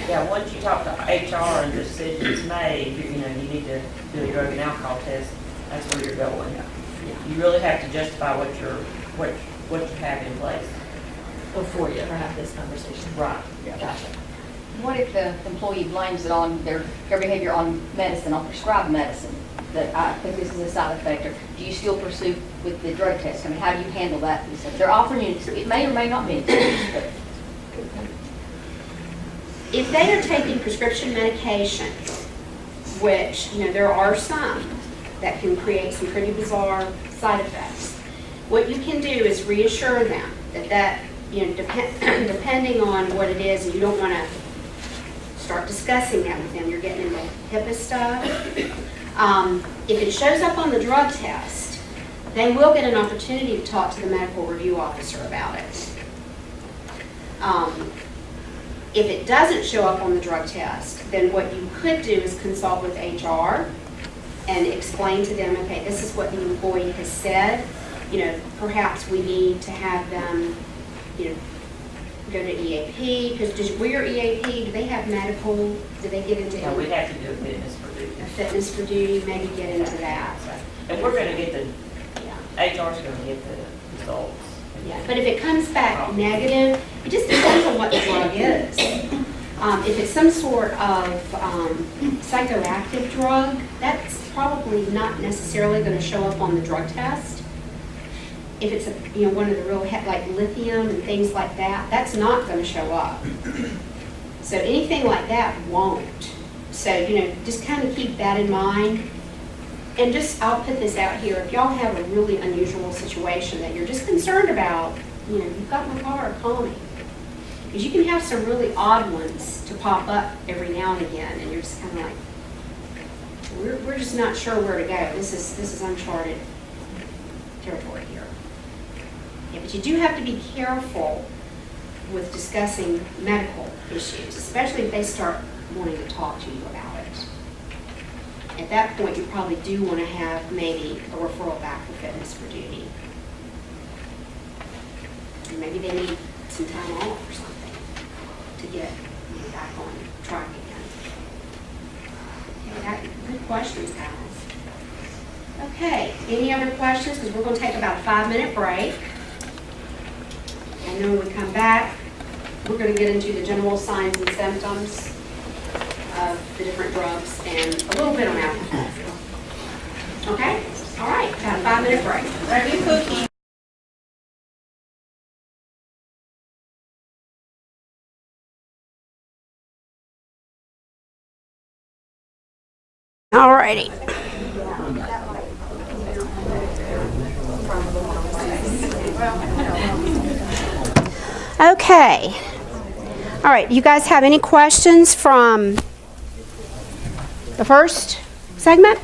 Yeah, once you talk to HR and the decision's made, you know, you need to do a drug and alcohol test, that's where you're going. You really have to justify what you have in place. Before you ever have this conversation. Right. Gotcha. What if the employee blames it on their behavior on medicine, on prescribed medicine, that I think this is a side effect, or do you still pursue with the drug test? I mean, how do you handle that piece of it? They're offering you, it may or may not be, but If they are taking prescription medication, which, you know, there are some that can create some pretty bizarre side effects, what you can do is reassure them that you know, depending on what it is, and you don't want to start discussing that with them, you're getting into HIPAA stuff. If it shows up on the drug test, they will get an opportunity to talk to the medical review officer about it. If it doesn't show up on the drug test, then what you could do is consult with HR and explain to them, okay, this is what the employee has said. You know, perhaps we need to have them, you know, go to EAP, because with your EAP, do they have medical, do they get into Yeah, we have to do a fitness for duty. a fitness for duty, maybe get into that? And we're gonna get Yeah. HR's gonna get the results. Yeah, but if it comes back negative, it just depends on what the drug is. If it's some sort of psychoactive drug, that's probably not necessarily going to show up on the drug test. If it's one of the real like lithium and things like that, that's not going to show up. So anything like that won't. So just kind of keep that in mind. And I'll put this out here, if y'all have a really unusual situation that you're just concerned about, you've got my car, call me. Because you can have some really odd ones to pop up every now and again, and you're just kind of like, we're just not sure where to go. This is uncharted territory here. Yeah, but you do have to be careful with discussing medical issues, especially if they start wanting to talk to you about it. At that point, you probably do want to have maybe a referral back for fitness for duty. And maybe they need some time off or something to get back on track again. Okay, good questions, guys. Okay, any other questions? Because we're going to take about a 5-minute break. And then when we come back, we're going to get into the general signs and symptoms of the different drugs and a little bit on alcohol. Okay? All right, got a 5-minute break. Grab your cookie. All righty. Okay. All right, you guys have any questions from the first segment?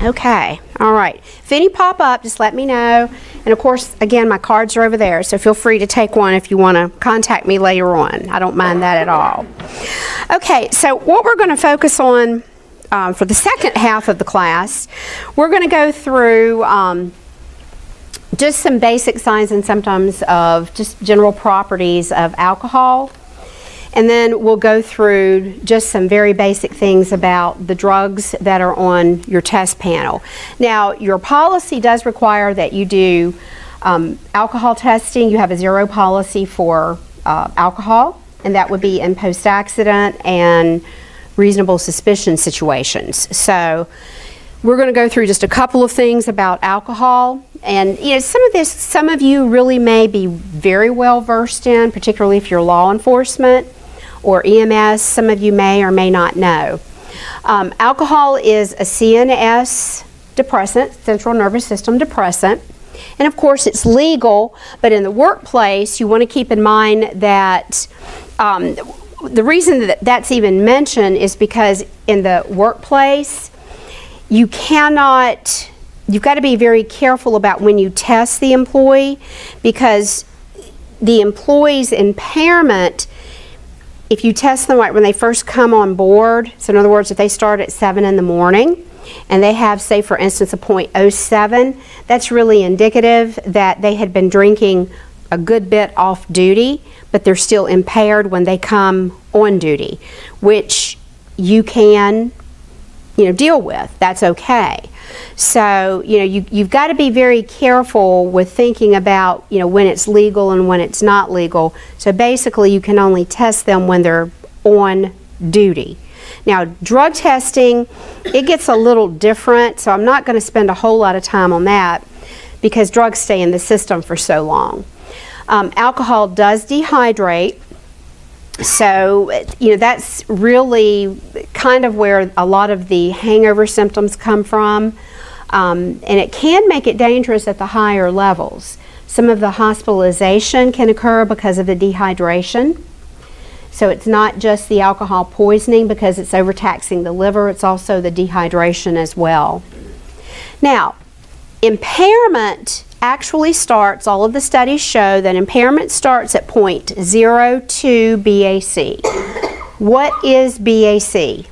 Okay, all right. If any pop up, just let me know. And of course, again, my cards are over there, so feel free to take one if you want to contact me later on. I don't mind that at all. Okay, so what we're going to focus on for the second half of the class, we're going to go through just some basic signs and symptoms of just general properties of alcohol. And then we'll go through just some very basic things about the drugs that are on your test panel. Now, your policy does require that you do alcohol testing. You have a 0 policy for alcohol, and that would be in post-accident and reasonable suspicion situations. So we're going to go through just a couple of things about alcohol. And you know, some of you really may be very well versed in, particularly if you're law enforcement or EMS. Some of you may or may not know. Alcohol is a CNS depressant, central nervous system depressant. And of course it's legal, but in the workplace you want to keep in mind that the reason that that's even mentioned is because in the workplace you've got to be very careful about when you test the employee, because the employee's impairment, if you test them right when they first come on board, so in other words, if they start at 7 in the morning and they have, say for instance, a .07, that's really indicative that they had been drinking a good bit off duty, but they're still impaired when they come on duty, which you can deal with. That's okay. So, you've got to be very careful with thinking about, when it's legal and when it's not legal. So basically you can only test them when they're on duty. Now, drug testing, it gets a little different, so I'm not going to spend a whole lot of time on that because drugs stay in the system for so long. Alcohol does dehydrate. So, that's really kind of where a lot of the hangover symptoms come from. And it can make it dangerous at the higher levels. Some of the hospitalization can occur because of the dehydration. So it's not just the alcohol poisoning because it's overtaxing the liver, it's also the dehydration as well. Now, impairment actually starts, all of the studies show that impairment starts at .02 BAC. What is BAC?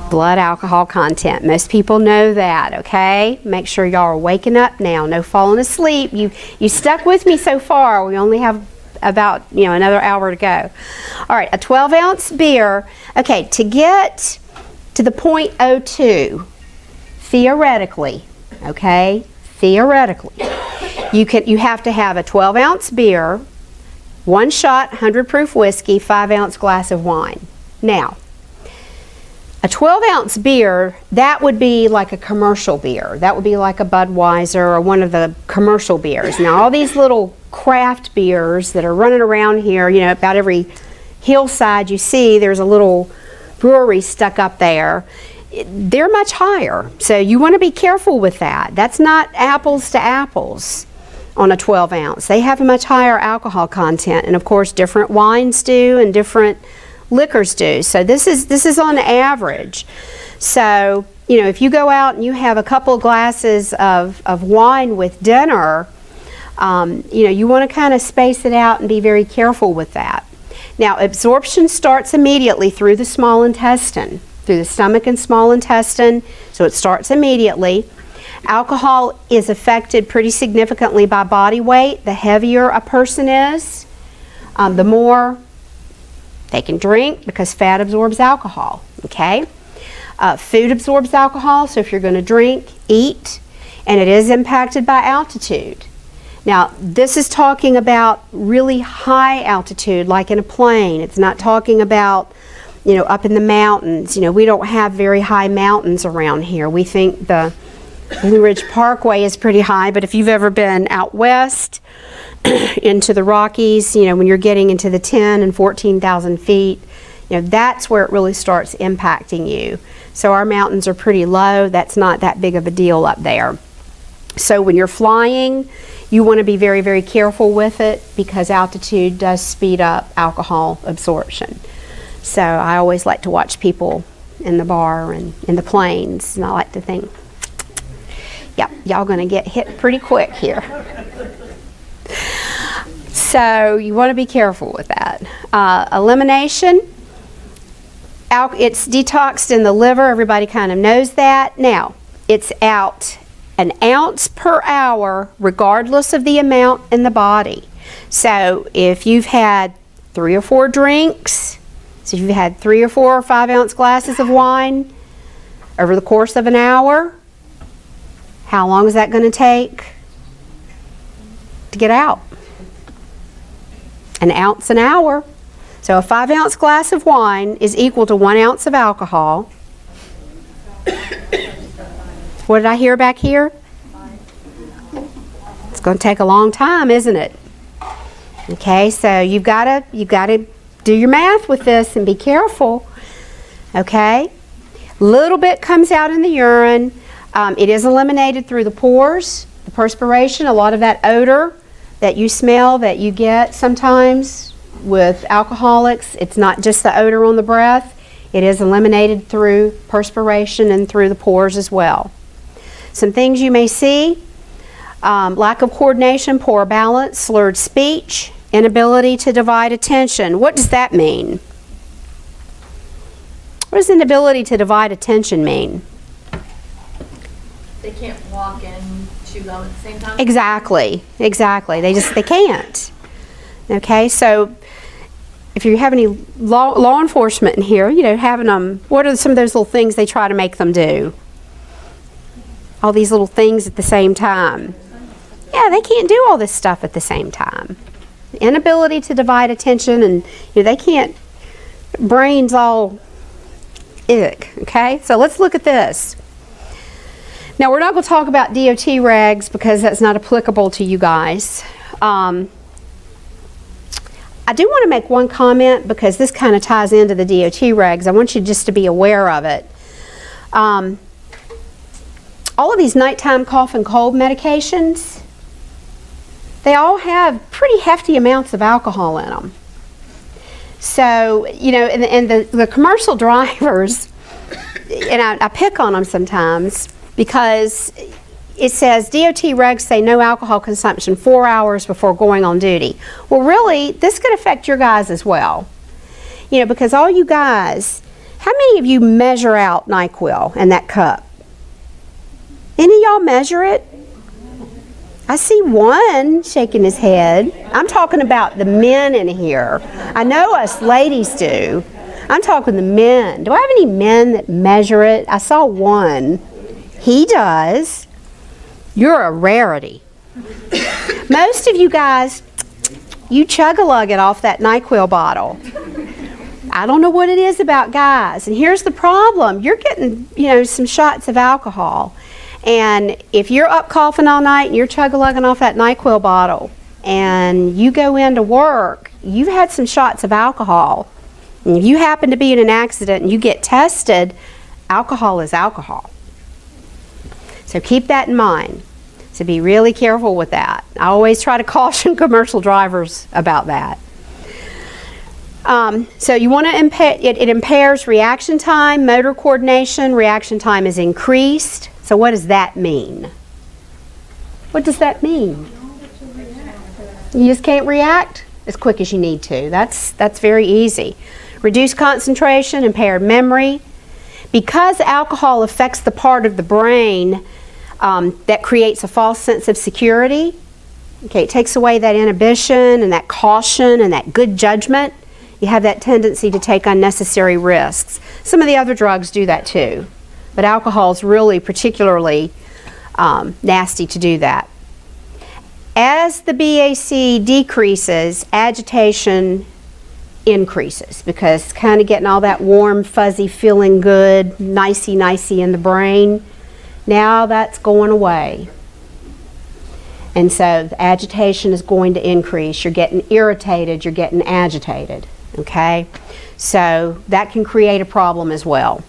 Blood alcohol content. Most people know that, okay? Make sure y'all are waking up now, no falling asleep. You stuck with me so far. We only have about, another hour to go. All right, a 12-ounce beer. Okay, to get to the .02, theoretically, okay, theoretically, you have to have a 12-ounce beer, 1 shot 100 proof whiskey, 5-ounce glass of wine. Now, a 12-ounce beer, that would be like a commercial beer. That would be like a Budweiser or one of the commercial beers. Now, all these little craft beers that are running around here, about every hillside you see, there's a little brewery stuck up there. They're much higher, so you want to be careful with that. That's not apples to apples on a 12-ounce. They have a much higher alcohol content, and of course different wines do and different liquors do. So this is on average. So, if you go out and you have a couple glasses of wine with dinner, you want to kind of space it out and be very careful with that. Now, absorption starts immediately through the small intestine, through the stomach and small intestine, so it starts immediately. Alcohol is affected pretty significantly by body weight. The heavier a person is, the more they can drink because fat absorbs alcohol, okay? Food absorbs alcohol, so if you're going to drink, eat, and it is impacted by altitude. Now, this is talking about really high altitude, like in a plane. It's not talking about, up in the mountains. We don't have very high mountains around here. We think the Blue Ridge Parkway is pretty high, but if you've ever been out west into the Rockies, when you're getting into the 10 and 14,000 feet, that's where it really starts impacting you. So our mountains are pretty low. That's not that big of a deal up there. So when you're flying, you want to be very, very careful with it because altitude does speed up alcohol absorption. So I always like to watch people, in the bar and in the planes, and I like to think, yep, y'all gonna get hit pretty quick here. So you want to be careful with that. Elimination, it's detoxed in the liver. Everybody kind of knows that. Now, it's out 1 ounce per hour regardless of the amount in the body. So if you've had 3 or 4 drinks, so if you've had 3 or 4 or 5 ounce glasses of wine over the course of an hour, how long is that going to take to get out? 1 ounce an hour. So a 5 ounce glass of wine is equal to 1 ounce of alcohol. What did I hear back here? It's going to take a long time, isn't it? Okay, so you've got to do your math with this and be careful. Okay, little bit comes out in the urine. It is eliminated through the pores, the perspiration, a lot of that odor that you smell, that you get sometimes with alcoholics. It's not just the odor on the breath. It is eliminated through perspiration and through the pores as well. Some things you may see: lack of coordination, poor balance, slurred speech, inability to divide attention. What does that mean? What does inability to divide attention mean? They can't walk and chew gum at the same time? Exactly. They can't. Okay, so if you have any law enforcement in here, having them, what are some of those little things they try to make them do? All these little things at the same time. Yeah, they can't do all this stuff at the same time. Inability to divide attention, and they can't, brains all ick, okay? So let's look at this. Now, we're not going to talk about DOT regs because that's not applicable to you guys. I do want to make one comment because this kind of ties into the DOT regs. I want you just to be aware of it. All of these nighttime cough and cold medications, they all have pretty hefty amounts of alcohol in them. So, and the commercial drivers, and I pick on them sometimes because it says DOT regs say no alcohol consumption 4 hours before going on duty. Well, really, this could affect your guys as well. Because all you guys, how many of you measure out NyQuil in that cup? Any of y'all measure it? I see one shaking his head. I'm talking about the men in here. I know us ladies do. I'm talking the men. Do I have any men that measure it? I saw one. He does. You're a rarity. Most of you guys, you chug-a-lug it off that NyQuil bottle. I don't know what it is about guys. And here's the problem. You're getting, some shots of alcohol. And if you're up coughing all night and you're chug-a-lugging off that NyQuil bottle and you go into work, you've had some shots of alcohol. And if you happen to be in an accident and you get tested, alcohol is alcohol. So keep that in mind. So be really careful with that. I always try to caution commercial drivers about that. So you want to it impairs reaction time, motor coordination. Reaction time is increased. So what does that mean? What does that mean? You just can't react as quick as you need to. That's very easy. Reduced concentration, impaired memory. Because alcohol affects the part of the brain that creates a false sense of security, okay, it takes away that inhibition and that caution and that good judgment. You have that tendency to take unnecessary risks. Some of the other drugs do that too, but alcohol is really particularly nasty to do that. As the BAC decreases, agitation increases because it's kind of getting all that warm, fuzzy, feeling good, nicey in the brain. Now that's going away. And so the agitation is going to increase. You're getting irritated, you're getting agitated. Okay? So that can create a problem as well.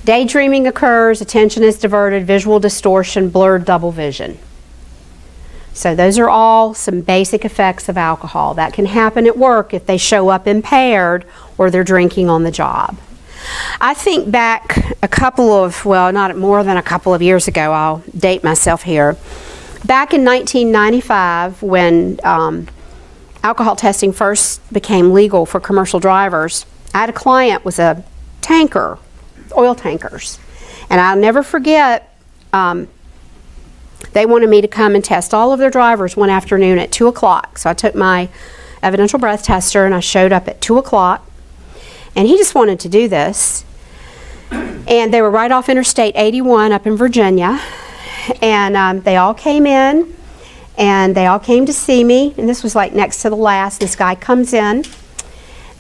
Daydreaming occurs, attention is diverted, visual distortion, blurred double vision. So those are all some basic effects of alcohol. That can happen at work if they show up impaired or they're drinking on the job. I think back a couple of, well, not more than a couple of years ago, I'll date myself here. Back in 1995, when alcohol testing first became legal for commercial drivers, I had a client was a tanker, oil tankers. And I'll never forget, they wanted me to come and test all of their drivers one afternoon at 2 o'clock. So I took my evidential breath tester and I showed up at 2 o'clock. And he just wanted to do this. And they were right off Interstate 81 up in Virginia. And they all came in and they all came to see me. And this was like next to the last. This guy comes in.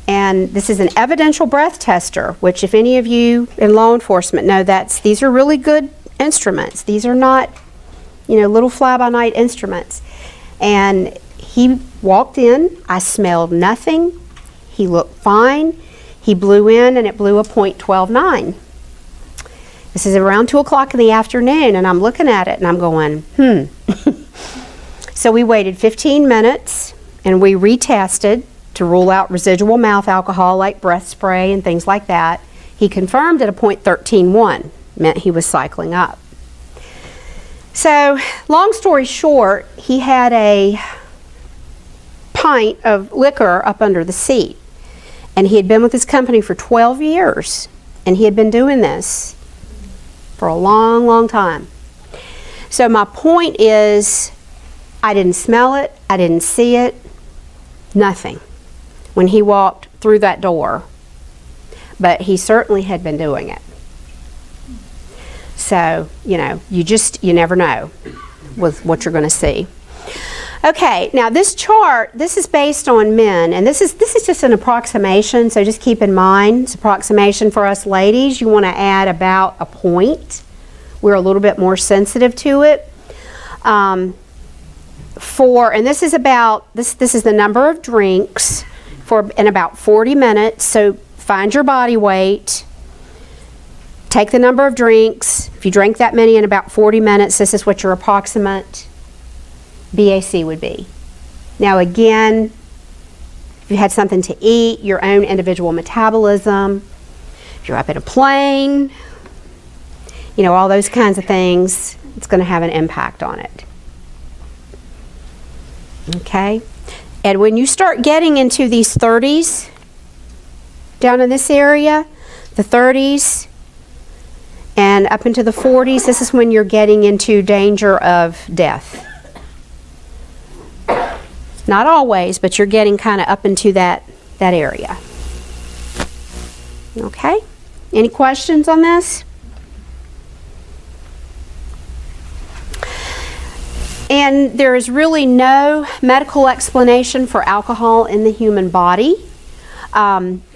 And this is an evidential breath tester, which if any of you in law enforcement know, these are really good instruments. These are not, little fly-by-night instruments. And he walked in. I smelled nothing. He looked fine. He blew in, and it blew a .129. This is around 2 o'clock in the afternoon, and I'm looking at it, and I'm going, So we waited 15 minutes, and we retested to rule out residual mouth alcohol like breath spray and things like that. He confirmed at a .131, meant he was cycling up. So, long story short, he had a pint of liquor up under the seat. And he had been with his company for 12 years. And he had been doing this for a long, long time. So my point is, I didn't smell it, I didn't see it, nothing, when he walked through that door. But he certainly had been doing it. So, you never know with what you're going to see. Okay, now this chart, this is based on men, and this is just an approximation, so just keep in mind, it's approximation for us ladies. You want to add about a point. We're a little bit more sensitive to it. And this is about, this is the number of drinks in about 40 minutes, so find your body weight, take the number of drinks. If you drank that many in about 40 minutes, this is what your approximate BAC would be. Now again, if you had something to eat, your own individual metabolism, if you're up in a plane, all those kinds of things, it's going to have an impact on it. Okay? And when you start getting into these 30s, down in this area, the 30s, and up into the 40s, this is when you're getting into danger of death. Not always, but you're getting kind of up into that area. Okay? Any questions on this? And there is really no medical explanation for alcohol in the human body.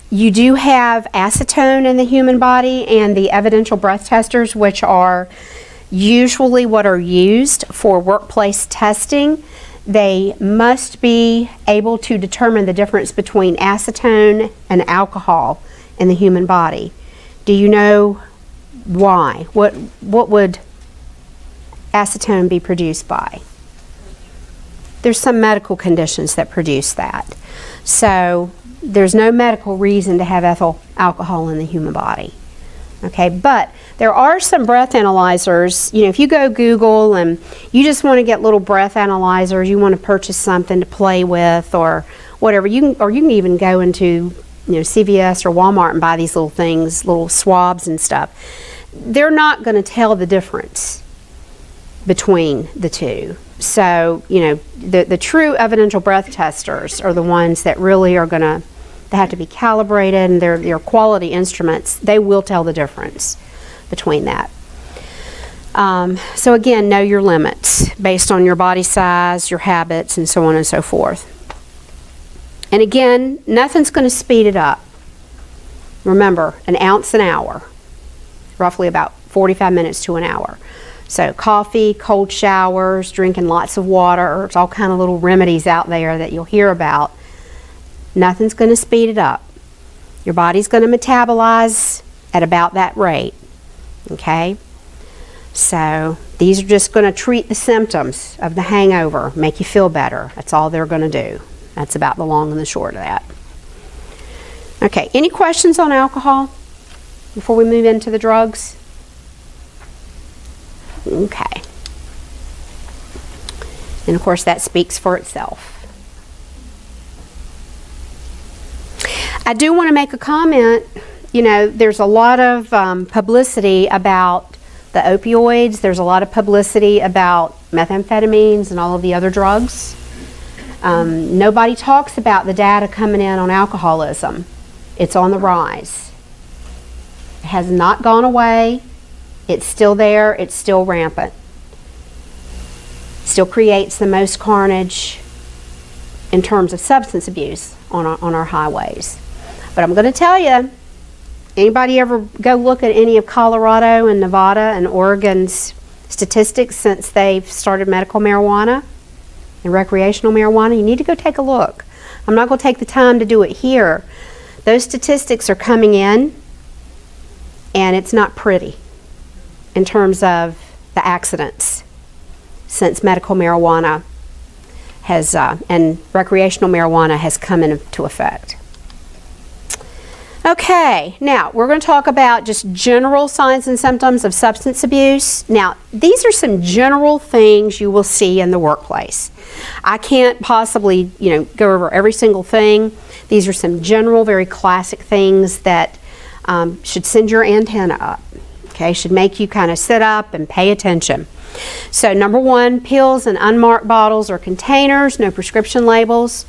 You do have acetone in the human body, and the evidential breath testers, which are usually what are used for workplace testing, they must be able to determine the difference between acetone and alcohol in the human body. Do you know why? What would acetone be produced by? There's some medical conditions that produce that. So there's no medical reason to have ethyl alcohol in the human body. Okay, but there are some breath analyzers. If you go Google and you just want to get little breath analyzers, you want to purchase something to play with or whatever, you can even go into CVS or Walmart and buy these little things, little swabs and stuff. They're not going to tell the difference between the two. So, the true evidential breath testers are the ones that really are going to, they have to be calibrated, and they're quality instruments. They will tell the difference between that. So again, know your limits based on your body size, your habits, and so on and so forth. And again, nothing's going to speed it up. Remember, an ounce an hour, roughly about 45 minutes to an hour. So coffee, cold showers, drinking lots of water, there's all kind of little remedies out there that you'll hear about. Nothing's going to speed it up. Your body's going to metabolize at about that rate. Okay? So these are just going to treat the symptoms of the hangover, make you feel better. That's all they're going to do. That's about the long and the short of that. Okay, any questions on alcohol? before we move into the drugs? Okay. And of course, that speaks for itself. I do want to make a comment. You know, there's a lot of publicity about the opioids. There's a lot of publicity about methamphetamines and all of the other drugs. Nobody talks about the data coming in on alcoholism. It's on the rise. It has not gone away. It's still there. It's still rampant. Still creates the most carnage in terms of substance abuse on our highways. But I'm going to tell you, anybody ever go look at any of Colorado and Nevada and Oregon's statistics since they've started medical marijuana and recreational marijuana? You need to go take a look. I'm not going to take the time to do it here. Those statistics are coming in, and it's not pretty in terms of the accidents since medical marijuana has and recreational marijuana has come into effect. Okay, now we're going to talk about just general signs and symptoms of substance abuse. Now, these are some general things you will see in the workplace. I can't possibly, go over every single thing. These are some general, very classic things that should send your antenna up. Okay, should make you kind of sit up and pay attention. So, number one, pills in unmarked bottles or containers, no prescription labels.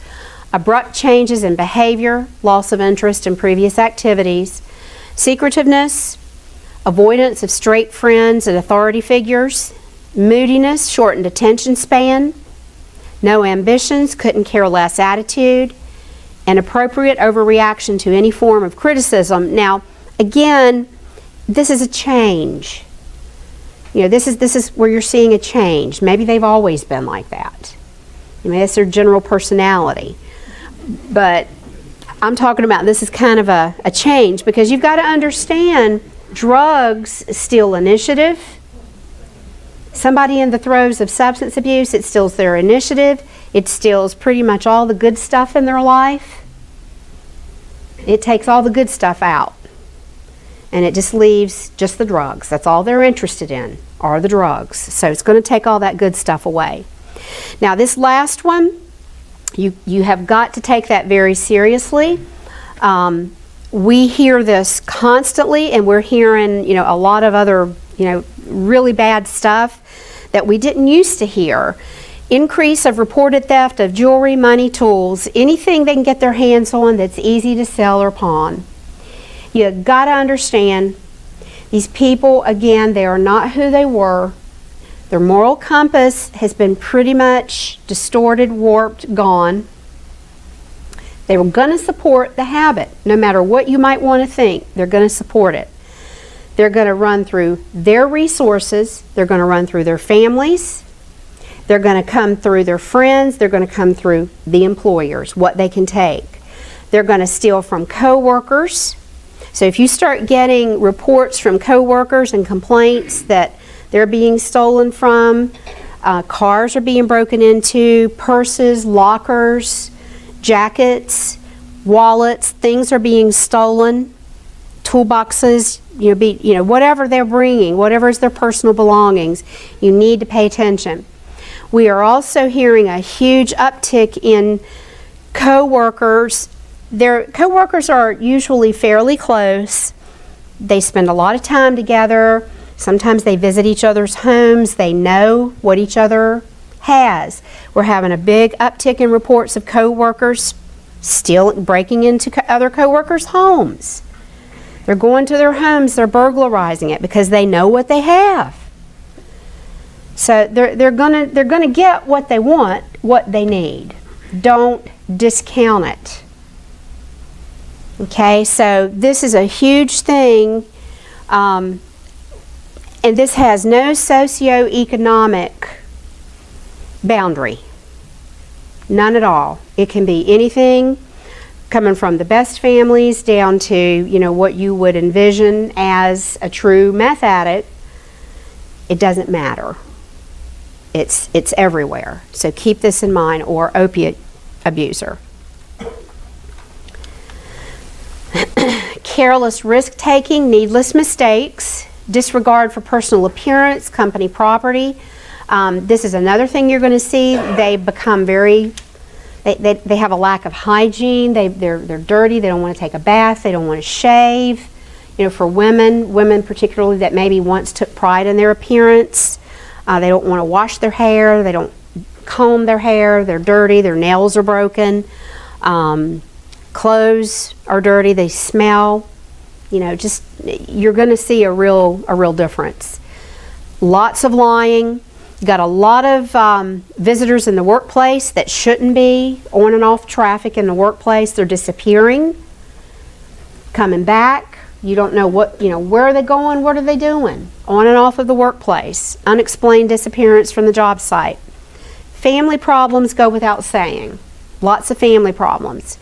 Abrupt changes in behavior, loss of interest in previous activities, secretiveness, avoidance of straight friends and authority figures, moodiness, shortened attention span, no ambitions, couldn't care less attitude, inappropriate overreaction to any form of criticism. Now, again, this is a change. This is where you're seeing a change. Maybe they've always been like that. That's their general personality. But I'm talking about this is kind of a change, because you've got to understand drugs steal initiative. Somebody in the throes of substance abuse, it steals their initiative. It steals pretty much all the good stuff in their life. It takes all the good stuff out. And it just leaves just the drugs. That's all they're interested in, are the drugs. So it's going to take all that good stuff away. Now, this last one, you have got to take that very seriously. We hear this constantly, and we're hearing, a lot of other, really bad stuff that we didn't used to hear. Increase of reported theft of jewelry, money, tools, anything they can get their hands on that's easy to sell or pawn. You got to understand, these people, again, they are not who they were. Their moral compass has been pretty much distorted, warped, gone. They were going to support the habit. No matter what you might want to think, they're going to support it. They're going to run through their resources. They're going to run through their families. They're going to come through their friends. They're going to come through the employers, what they can take. They're going to steal from coworkers. So if you start getting reports from coworkers and complaints that they're being stolen from, cars are being broken into, purses, lockers, jackets, wallets, things are being stolen, toolboxes, whatever they're bringing, whatever is their personal belongings, you need to pay attention. We are also hearing a huge uptick in coworkers. Their coworkers are usually fairly close. They spend a lot of time together. Sometimes they visit each other's homes. They know what each other has. We're having a big uptick in reports of coworkers breaking into other coworkers' homes. They're going to their homes, they're burglarizing it because they know what they have. So they're gonna get what they want, what they need. Don't discount it. Okay, so this is a huge thing, and this has no socioeconomic boundary. None at all. It can be anything, coming from the best families down to, what you would envision as a true meth addict. It doesn't matter. It's everywhere. So keep this in mind, or opiate abuser. careless risk-taking, needless mistakes, disregard for personal appearance, company property. This is another thing you're going to see. They become very, they have a lack of hygiene. They're dirty. They don't want to take a bath. They don't want to shave. You know, for women particularly that maybe once took pride in their appearance, they don't want to wash their hair. They don't comb their hair. They're dirty. Their nails are broken. Clothes are dirty. They smell. You know, just you're going to see a real difference. Lots of lying. You got a lot of visitors in the workplace that shouldn't be, on and off traffic in the workplace. They're disappearing, coming back. You don't know what, you know, where are they going? What are they doing? On and off of the workplace. Unexplained disappearance from the job site. Family problems go without saying. Lots of family problems.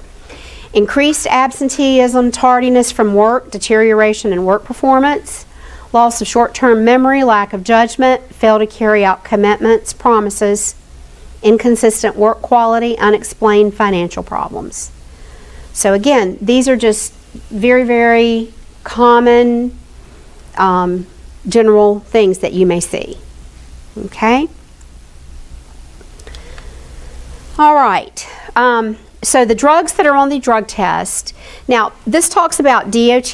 Increased absenteeism, tardiness from work, deterioration in work performance, loss of short-term memory, lack of judgment, fail to carry out commitments, promises, inconsistent work quality, unexplained financial problems. So again, these are just very common general things that you may see. Okay? All right. So the drugs that are on the drug test, now this talks about DOT.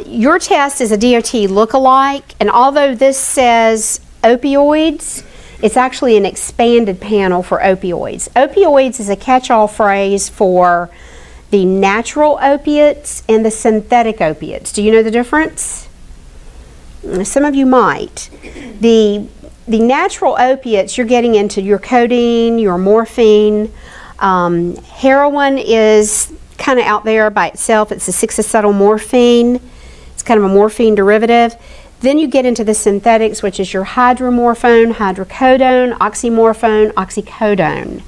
Your test is a DOT look-alike, and although this says opioids, it's actually an expanded panel for opioids. Opioids is a catch-all phrase for the natural opiates and the synthetic opiates. Do you know the difference? Some of you might. The natural opiates, you're getting into your codeine, your morphine. Heroin is kind of out there by itself. It's a 6-acetylmorphine. It's kind of a morphine derivative. Then you get into the synthetics, which is your hydromorphone, hydrocodone, oxymorphone, oxycodone.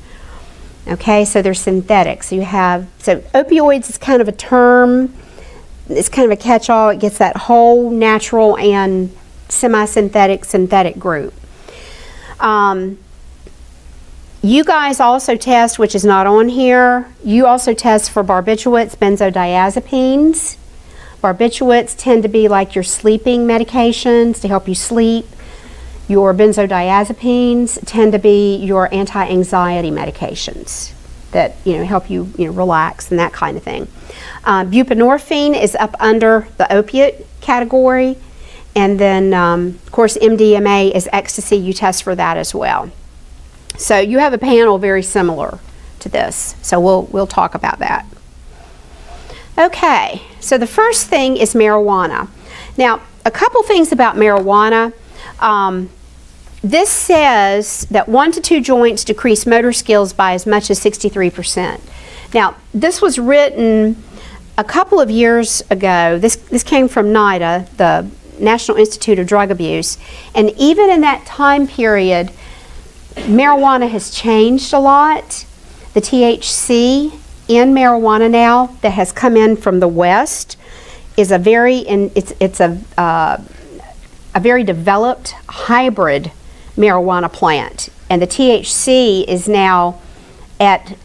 Okay, so they're synthetics. So opioids is kind of a term. It's kind of a catch-all. It gets that whole natural and synthetic group. You guys also test, which is not on here, you also test for barbiturates, benzodiazepines. Barbiturates tend to be like your sleeping medications to help you sleep. Your benzodiazepines tend to be your anti-anxiety medications that help you relax and that kind of thing. Buprenorphine is up under the opiate category, and then of course MDMA is ecstasy. You test for that as well. So you have a panel very similar to this. So we'll talk about that. Okay, so the first thing is marijuana. Now, a couple things about marijuana. This says that 1 to 2 joints decrease motor skills by as much as 63%. Now, this was written a couple of years ago. This came from NIDA, the National Institute of Drug Abuse, and even in that time period, marijuana has changed a lot. The THC in marijuana now that has come in from the West is a very developed hybrid marijuana plant, and the THC is now at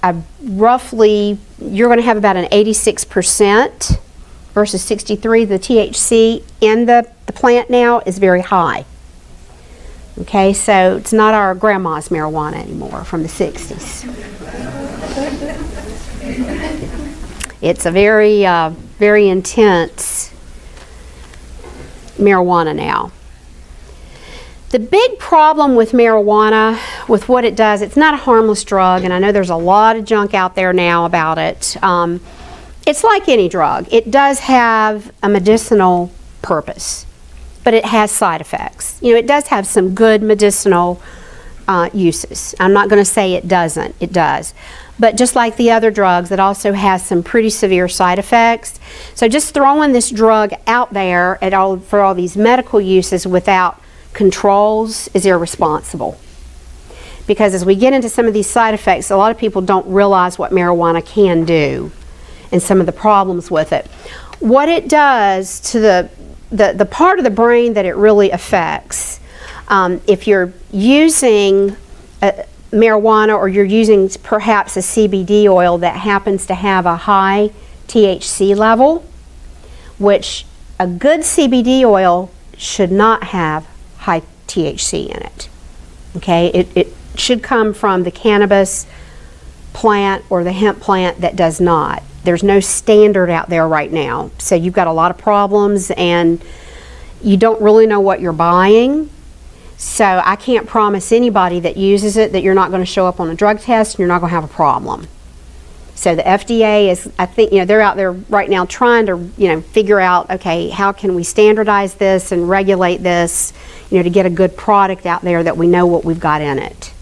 roughly, you're going to have about an 86% versus 63. The THC in the plant now is very high. Okay, so it's not our grandma's marijuana anymore from the 60s. It's a very intense marijuana now. The big problem with marijuana, with what it does, it's not a harmless drug, and I know there's a lot of junk out there now about it. It's like any drug. It does have a medicinal purpose, but it has side effects. It does have some good medicinal uses. I'm not going to say it doesn't. It does. But just like the other drugs, it also has some pretty severe side effects. So just throwing this drug out there for all these medical uses without controls is irresponsible. Because as we get into some of these side effects, a lot of people don't realize what marijuana can do and some of the problems with it. What it does to the part of the brain that it really affects, if you're using marijuana or you're using perhaps a CBD oil that happens to have a high THC level, which a good CBD oil should not have high THC in it. Okay, it should come from the cannabis plant or the hemp plant that does not. There's no standard out there right now, so you've got a lot of problems and you don't really know what you're buying. So I can't promise anybody that uses it that you're not going to show up on a drug test and you're not going to have a problem. So the FDA is, I think, they're out there right now trying to, figure out, okay, how can we standardize this and regulate this, to get a good product out there that we know what we've got in it.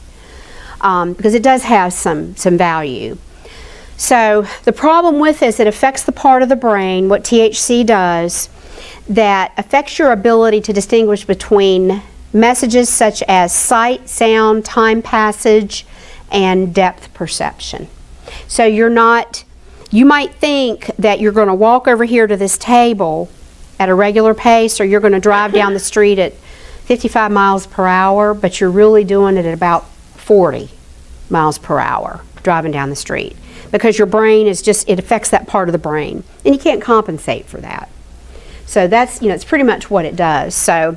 Because it does have some value. So the problem with this, it affects the part of the brain, what THC does, that affects your ability to distinguish between messages such as sight, sound, time passage, and depth perception. So you might think that you're going to walk over here to this table at a regular pace, or you're going to drive down the street at 55 miles per hour, but you're really doing it at about 40 miles per hour driving down the street, because your brain is it affects that part of the brain, and you can't compensate for that. So that's, it's pretty much what it does. So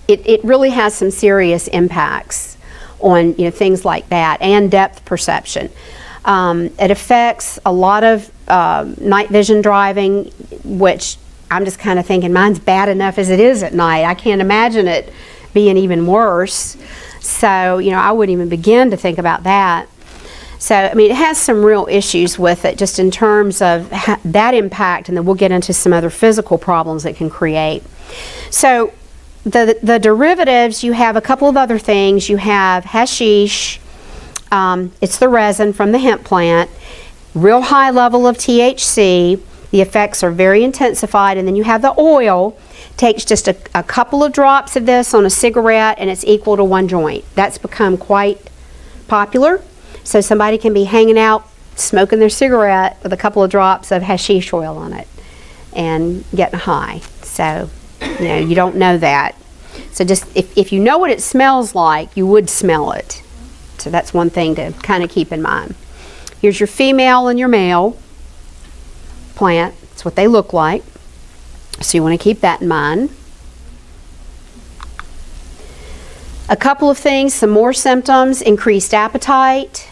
it really has some serious impacts on, things like that, and depth perception. It affects a lot of night vision driving, which I'm just kind of thinking mine's bad enough as it is at night. I can't imagine it being even worse. So, I wouldn't even begin to think about that. So, it has some real issues with it, just in terms of that impact, and then we'll get into some other physical problems it can create. So, the derivatives, you have a couple of other things. You have hashish. It's the resin from the hemp plant, real high level of THC. The effects are very intensified. And then you have the oil. Takes just a couple of drops of this on a cigarette, and it's equal to 1 joint. That's become quite popular. So somebody can be hanging out, smoking their cigarette with a couple of drops of hashish oil on it and getting high. So, you don't know that. So just, if you know what it smells like, you would smell it. So that's one thing to kind of keep in mind. Here's your female and your male plant. That's what they look like. So you want to keep that in mind. A couple of things, some more symptoms: increased appetite,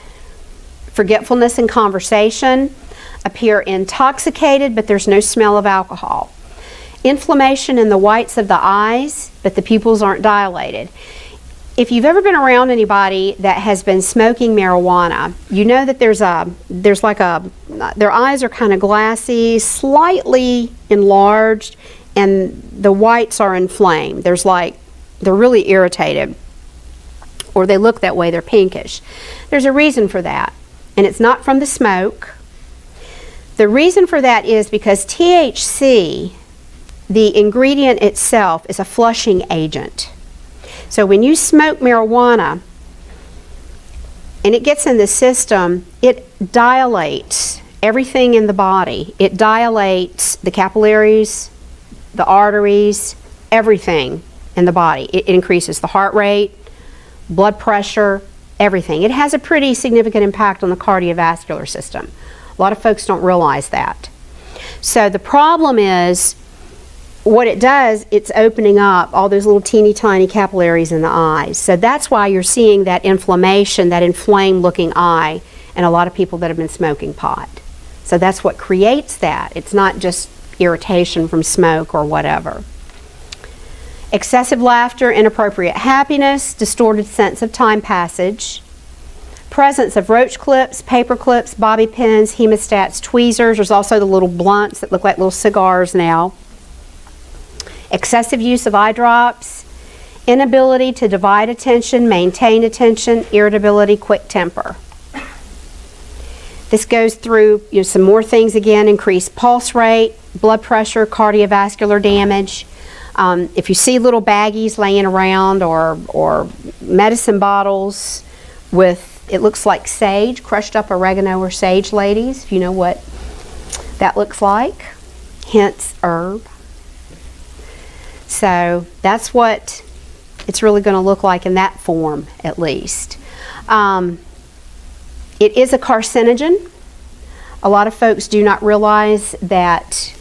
forgetfulness in conversation, appear intoxicated, but there's no smell of alcohol. Inflammation in the whites of the eyes, but the pupils aren't dilated. If you've ever been around anybody that has been smoking marijuana, you know that their eyes are kind of glassy, slightly enlarged, and the whites are inflamed. They're really irritated, or they look that way, they're pinkish. There's a reason for that, and it's not from the smoke. The reason for that is because THC, the ingredient itself, is a flushing agent. So when you smoke marijuana and it gets in the system, it dilates everything in the body. It dilates the capillaries, the arteries, everything in the body. It increases the heart rate, blood pressure, everything. It has a pretty significant impact on the cardiovascular system. A lot of folks don't realize that. So the problem is, what it does, it's opening up all those little teeny tiny capillaries in the eyes. So that's why you're seeing that inflammation, that inflamed looking eye in a lot of people that have been smoking pot. So that's what creates that. It's not just irritation from smoke or whatever. Excessive laughter, inappropriate happiness, distorted sense of time passage, presence of roach clips, paper clips, bobby pins, hemostats, tweezers. There's also the little blunts that look like little cigars now. Excessive use of eye drops, inability to divide attention, maintain attention, irritability, quick temper. This goes through some more things again: increased pulse rate, blood pressure, cardiovascular damage. If you see little baggies laying around or medicine bottles with, it looks like sage, crushed up oregano or sage, ladies, if you know what that looks like, hence herb. So that's what it's really going to look like in that form, at least. It is a carcinogen. A lot of folks do not realize that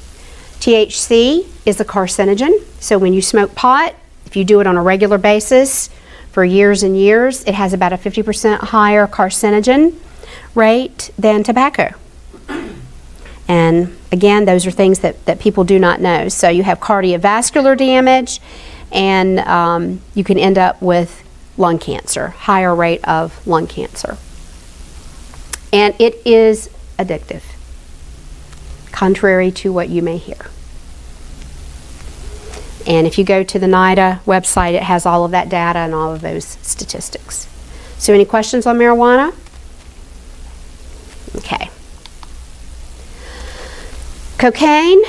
THC is a carcinogen, so when you smoke pot, if you do it on a regular basis for years and years, it has about a 50% higher carcinogen rate than tobacco. And again, those are things that people do not know. So you have cardiovascular damage, and you can end up with lung cancer, higher rate of lung cancer. And it is addictive, contrary to what you may hear. And if you go to the NIDA website, it has all of that data and all of those statistics. So any questions on marijuana? Okay. Cocaine,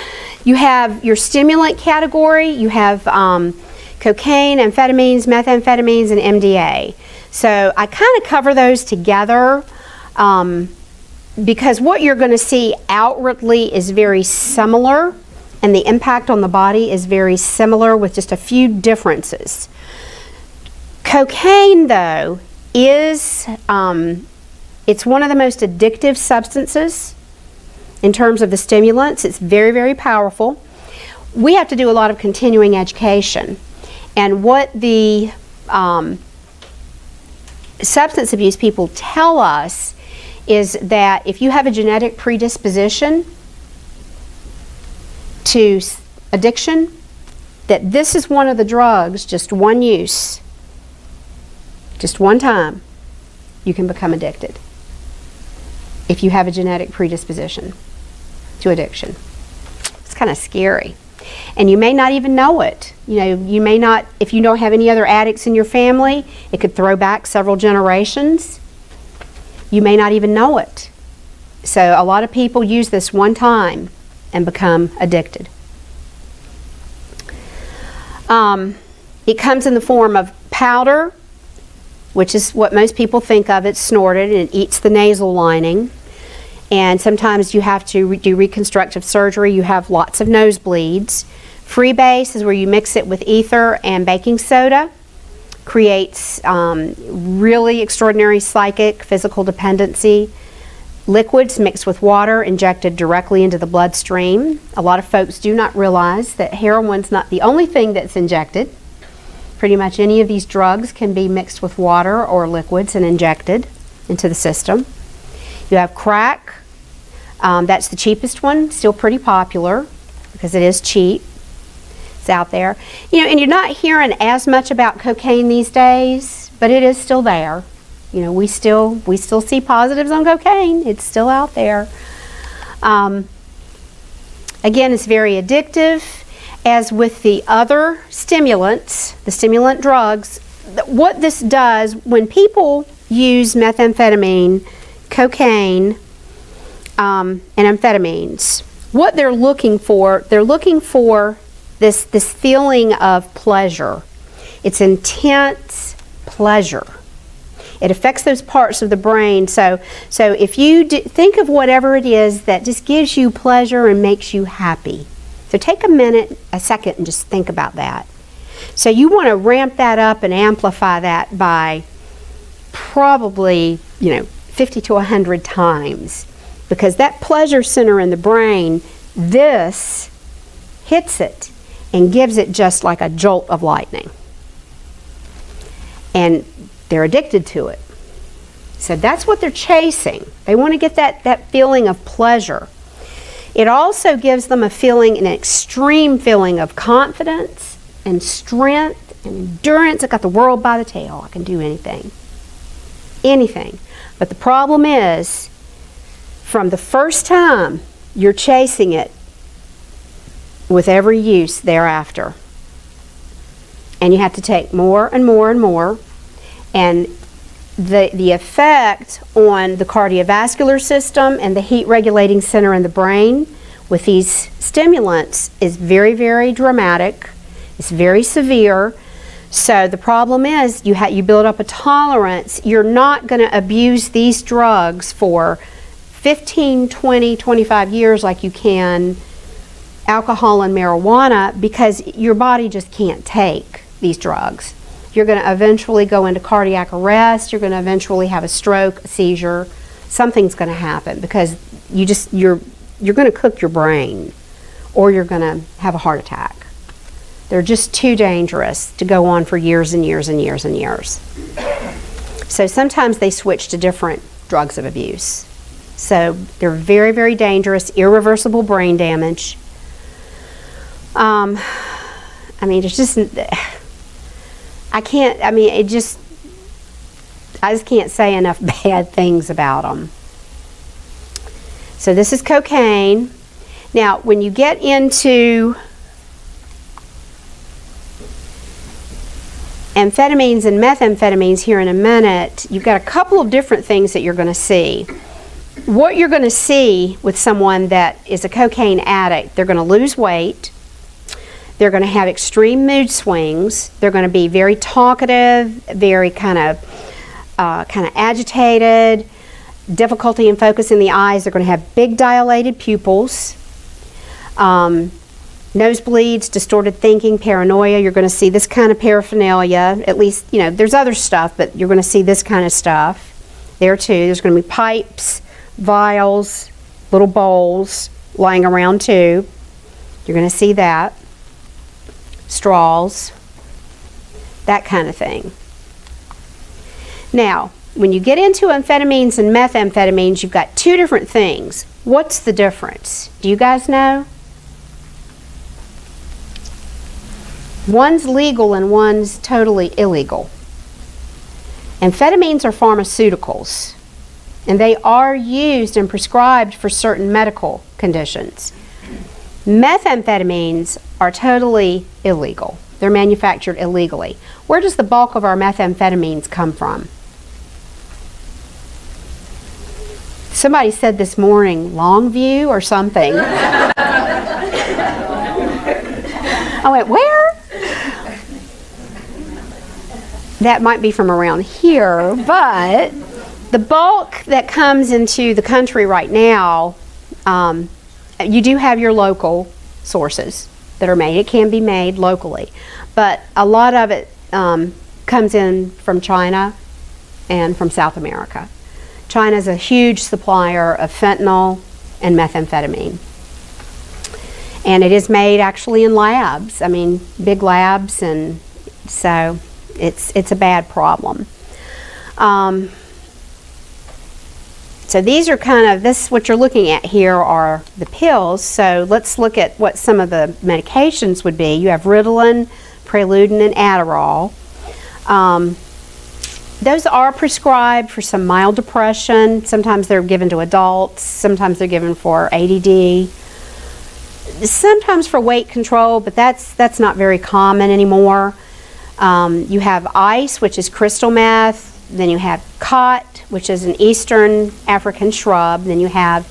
you have your stimulant category. You have cocaine, amphetamines, methamphetamines, and MDA. So I kind of cover those together because what you're going to see outwardly is very similar, and the impact on the body is very similar with just a few differences. Cocaine, though, is it's one of the most addictive substances in terms of the stimulants. It's very, very powerful. We have to do a lot of continuing education. And what the substance abuse people tell us is that if you have a genetic predisposition to addiction, that this is one of the drugs, just one use, just one time, you can become addicted if you have a genetic predisposition to addiction. It's kind of scary. And you may not even know it. You know, you may not, if you don't have any other addicts in your family, it could throw back several generations. You may not even know it. So a lot of people use this one time and become addicted. It comes in the form of powder, which is what most people think of. It's snorted and it eats the nasal lining. And sometimes you have to do reconstructive surgery. You have lots of nosebleeds. Freebase is where you mix it with ether and baking soda. Creates really extraordinary psychic, physical dependency. Liquids mixed with water injected directly into the bloodstream. A lot of folks do not realize that heroin's not the only thing that's injected. Pretty much any of these drugs can be mixed with water or liquids and injected into the system. You have crack. That's the cheapest one, still pretty popular because it is cheap. It's out there. You know, and you're not hearing as much about cocaine these days, but it is still there. You know, we still see positives on cocaine. It's still out there. Again, it's very addictive. As with the other stimulants, the stimulant drugs, what this does, when people use methamphetamine, cocaine, and amphetamines, what they're looking for this feeling of pleasure. It's intense pleasure. It affects those parts of the brain. So if you think of whatever it is that just gives you pleasure and makes you happy. So take a second, and just think about that. So you want to ramp that up and amplify that by probably, 50 to 100 times. Because that pleasure center in the brain, this hits it and gives it just like a jolt of lightning. And they're addicted to it. So that's what they're chasing. They want to get that feeling of pleasure. It also gives them an extreme feeling of confidence and strength and endurance. I got the world by the tail. I can do anything. Anything. But the problem is, from the first time, you're chasing it with every use thereafter. And you have to take more and more and more. And the effect on the cardiovascular system and the heat regulating center in the brain with these stimulants is very, very dramatic. It's very severe. So the problem is you build up a tolerance. You're not going to abuse these drugs for 15, 20, 25 years like you can alcohol and marijuana, because your body just can't take these drugs. You're going to eventually go into cardiac arrest. You're going to eventually have a stroke, a seizure. Something's going to happen because you're going to cook your brain or you're going to have a heart attack. They're just too dangerous to go on for years and years and years and years. So sometimes they switch to different drugs of abuse. So they're very, very dangerous, irreversible brain damage. I mean, it's just, I just can't say enough bad things about them. So this is cocaine. Now, when you get into amphetamines and methamphetamines here in a minute, you've got a couple of different things that you're going to see. What you're going to see with someone that is a cocaine addict, they're going to lose weight. They're going to have extreme mood swings. They're going to be very talkative, very kind of agitated, difficulty in focusing the eyes. They're going to have big dilated pupils, nosebleeds, distorted thinking, paranoia. You're going to see this kind of paraphernalia. At least, there's other stuff, but you're going to see this kind of stuff there too. There's going to be pipes, vials, little bowls lying around too. You're going to see that. Straws, that kind of thing. Now, when you get into amphetamines and methamphetamines, you've got two different things. What's the difference? Do you guys know? One's legal and one's totally illegal. Amphetamines are pharmaceuticals, and they are used and prescribed for certain medical conditions. Methamphetamines are totally illegal. They're manufactured illegally. Where does the bulk of our methamphetamines come from? Somebody said this morning, Longview or something. I went, where? That might be from around here, but the bulk that comes into the country right now, you do have your local sources that are made. It can be made locally, but a lot of it comes in from China and from South America. China is a huge supplier of fentanyl and methamphetamine. And it is made actually in labs, big labs, and so it's a bad problem. So these are what you're looking at here are the pills. So let's look at what some of the medications would be. You have Ritalin, Preludin, and Adderall. Those are prescribed for some mild depression. Sometimes they're given to adults. Sometimes they're given for ADD. Sometimes for weight control, but that's not very common anymore. You have ice, which is crystal meth. Then you have khat, which is an Eastern African shrub. Then you have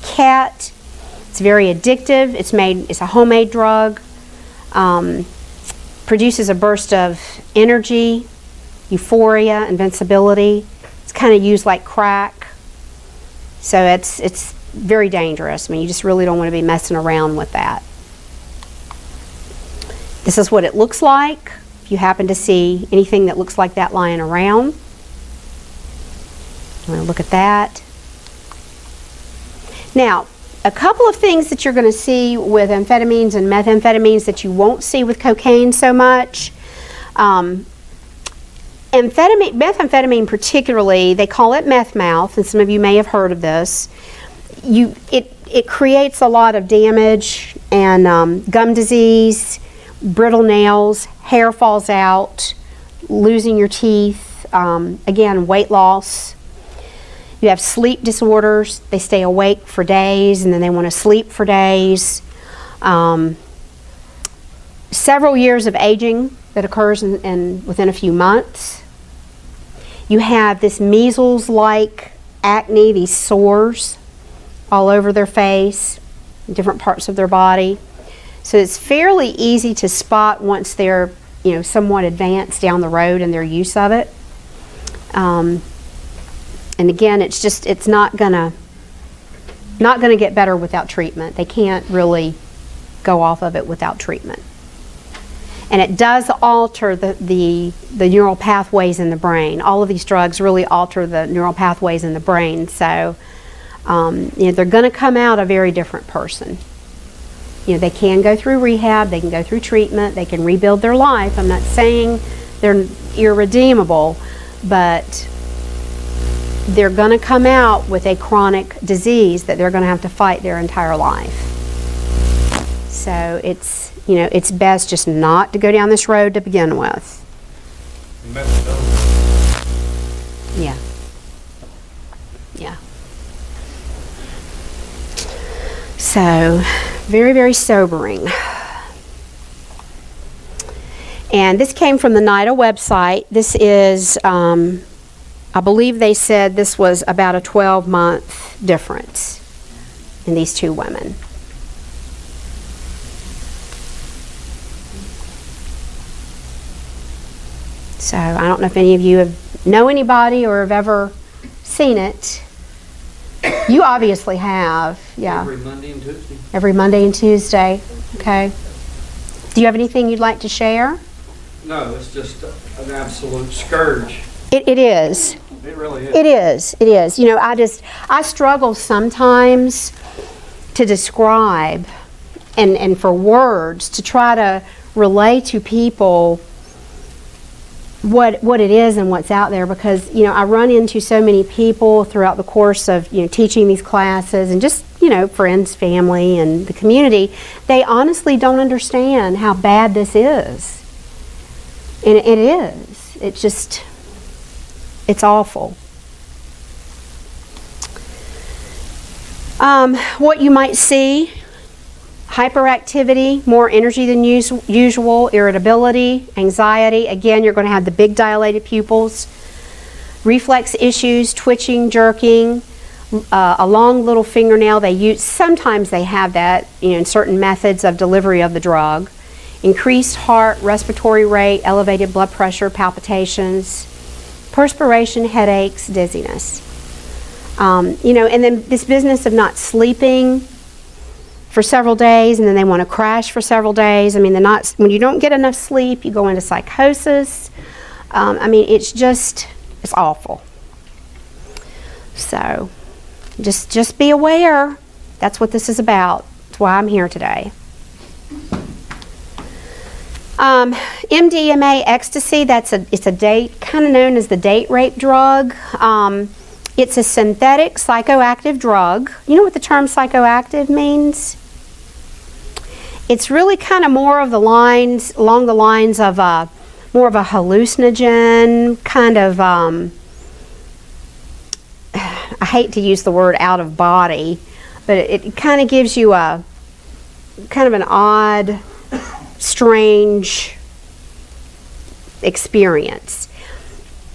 cat. It's very addictive. It's a homemade drug. Produces a burst of energy, euphoria, invincibility. It's kind of used like crack. So it's very dangerous. You just really don't want to be messing around with that. This is what it looks like. If you happen to see anything that looks like that lying around, I'm going to look at that. Now, a couple of things that you're going to see with amphetamines and methamphetamines that you won't see with cocaine so much. Methamphetamine particularly, they call it meth mouth, and some of you may have heard of this. It creates a lot of damage and gum disease, brittle nails, hair falls out, losing your teeth, again, weight loss. You have sleep disorders. They stay awake for days and then they want to sleep for days. Several years of aging that occurs within a few months. You have this measles-like acne, these sores all over their face, different parts of their body. So it's fairly easy to spot once they're, somewhat advanced down the road in their use of it. And again, it's not gonna get better without treatment. They can't really go off of it without treatment. And it does alter the neural pathways in the brain. All of these drugs really alter the neural pathways in the brain. So they're going to come out a very different person. they can go through rehab, they can go through treatment, they can rebuild their life. I'm not saying they're irredeemable, but they're going to come out with a chronic disease that they're going to have to fight their entire life. So it's, it's best just not to go down this road to begin with. Yeah. Yeah. So, very, very sobering. And this came from the NIDA website. This is, I believe they said this was about a 12-month difference in these two women. So, I don't know if any of you know anybody or have ever seen it. You obviously have, yeah. Every Monday and Tuesday. Every Monday and Tuesday, okay. Do you have anything you'd like to share? No, it's just an absolute scourge. It is. It really is. It is. It is. I struggle sometimes to describe and for words to try to relay to people what it is and what's out there, because I run into so many people throughout the course of teaching these classes and just friends, family, and the community. They honestly don't understand how bad this is, and it is. It's awful. What you might see: hyperactivity, more energy than usual, irritability, anxiety. Again, you're going to have the big dilated pupils. Reflex issues, twitching, jerking, a long little fingernail. Sometimes they have that in certain methods of delivery of the drug. Increased heart, respiratory rate, elevated blood pressure, palpitations, perspiration, headaches, dizziness. And then this business of not sleeping for several days, and then they want to crash for several days. When you don't get enough sleep, you go into psychosis. It's awful. So, just be aware. That's what this is about. That's why I'm here today. MDMA, ecstasy. It's a date, kind of known as the date rape drug. It's a synthetic psychoactive drug. You know what the term psychoactive means? It's really kind of more of along the lines of more of a hallucinogen, kind of, I hate to use the word out of body, but it kind of gives you a kind of an odd, strange experience.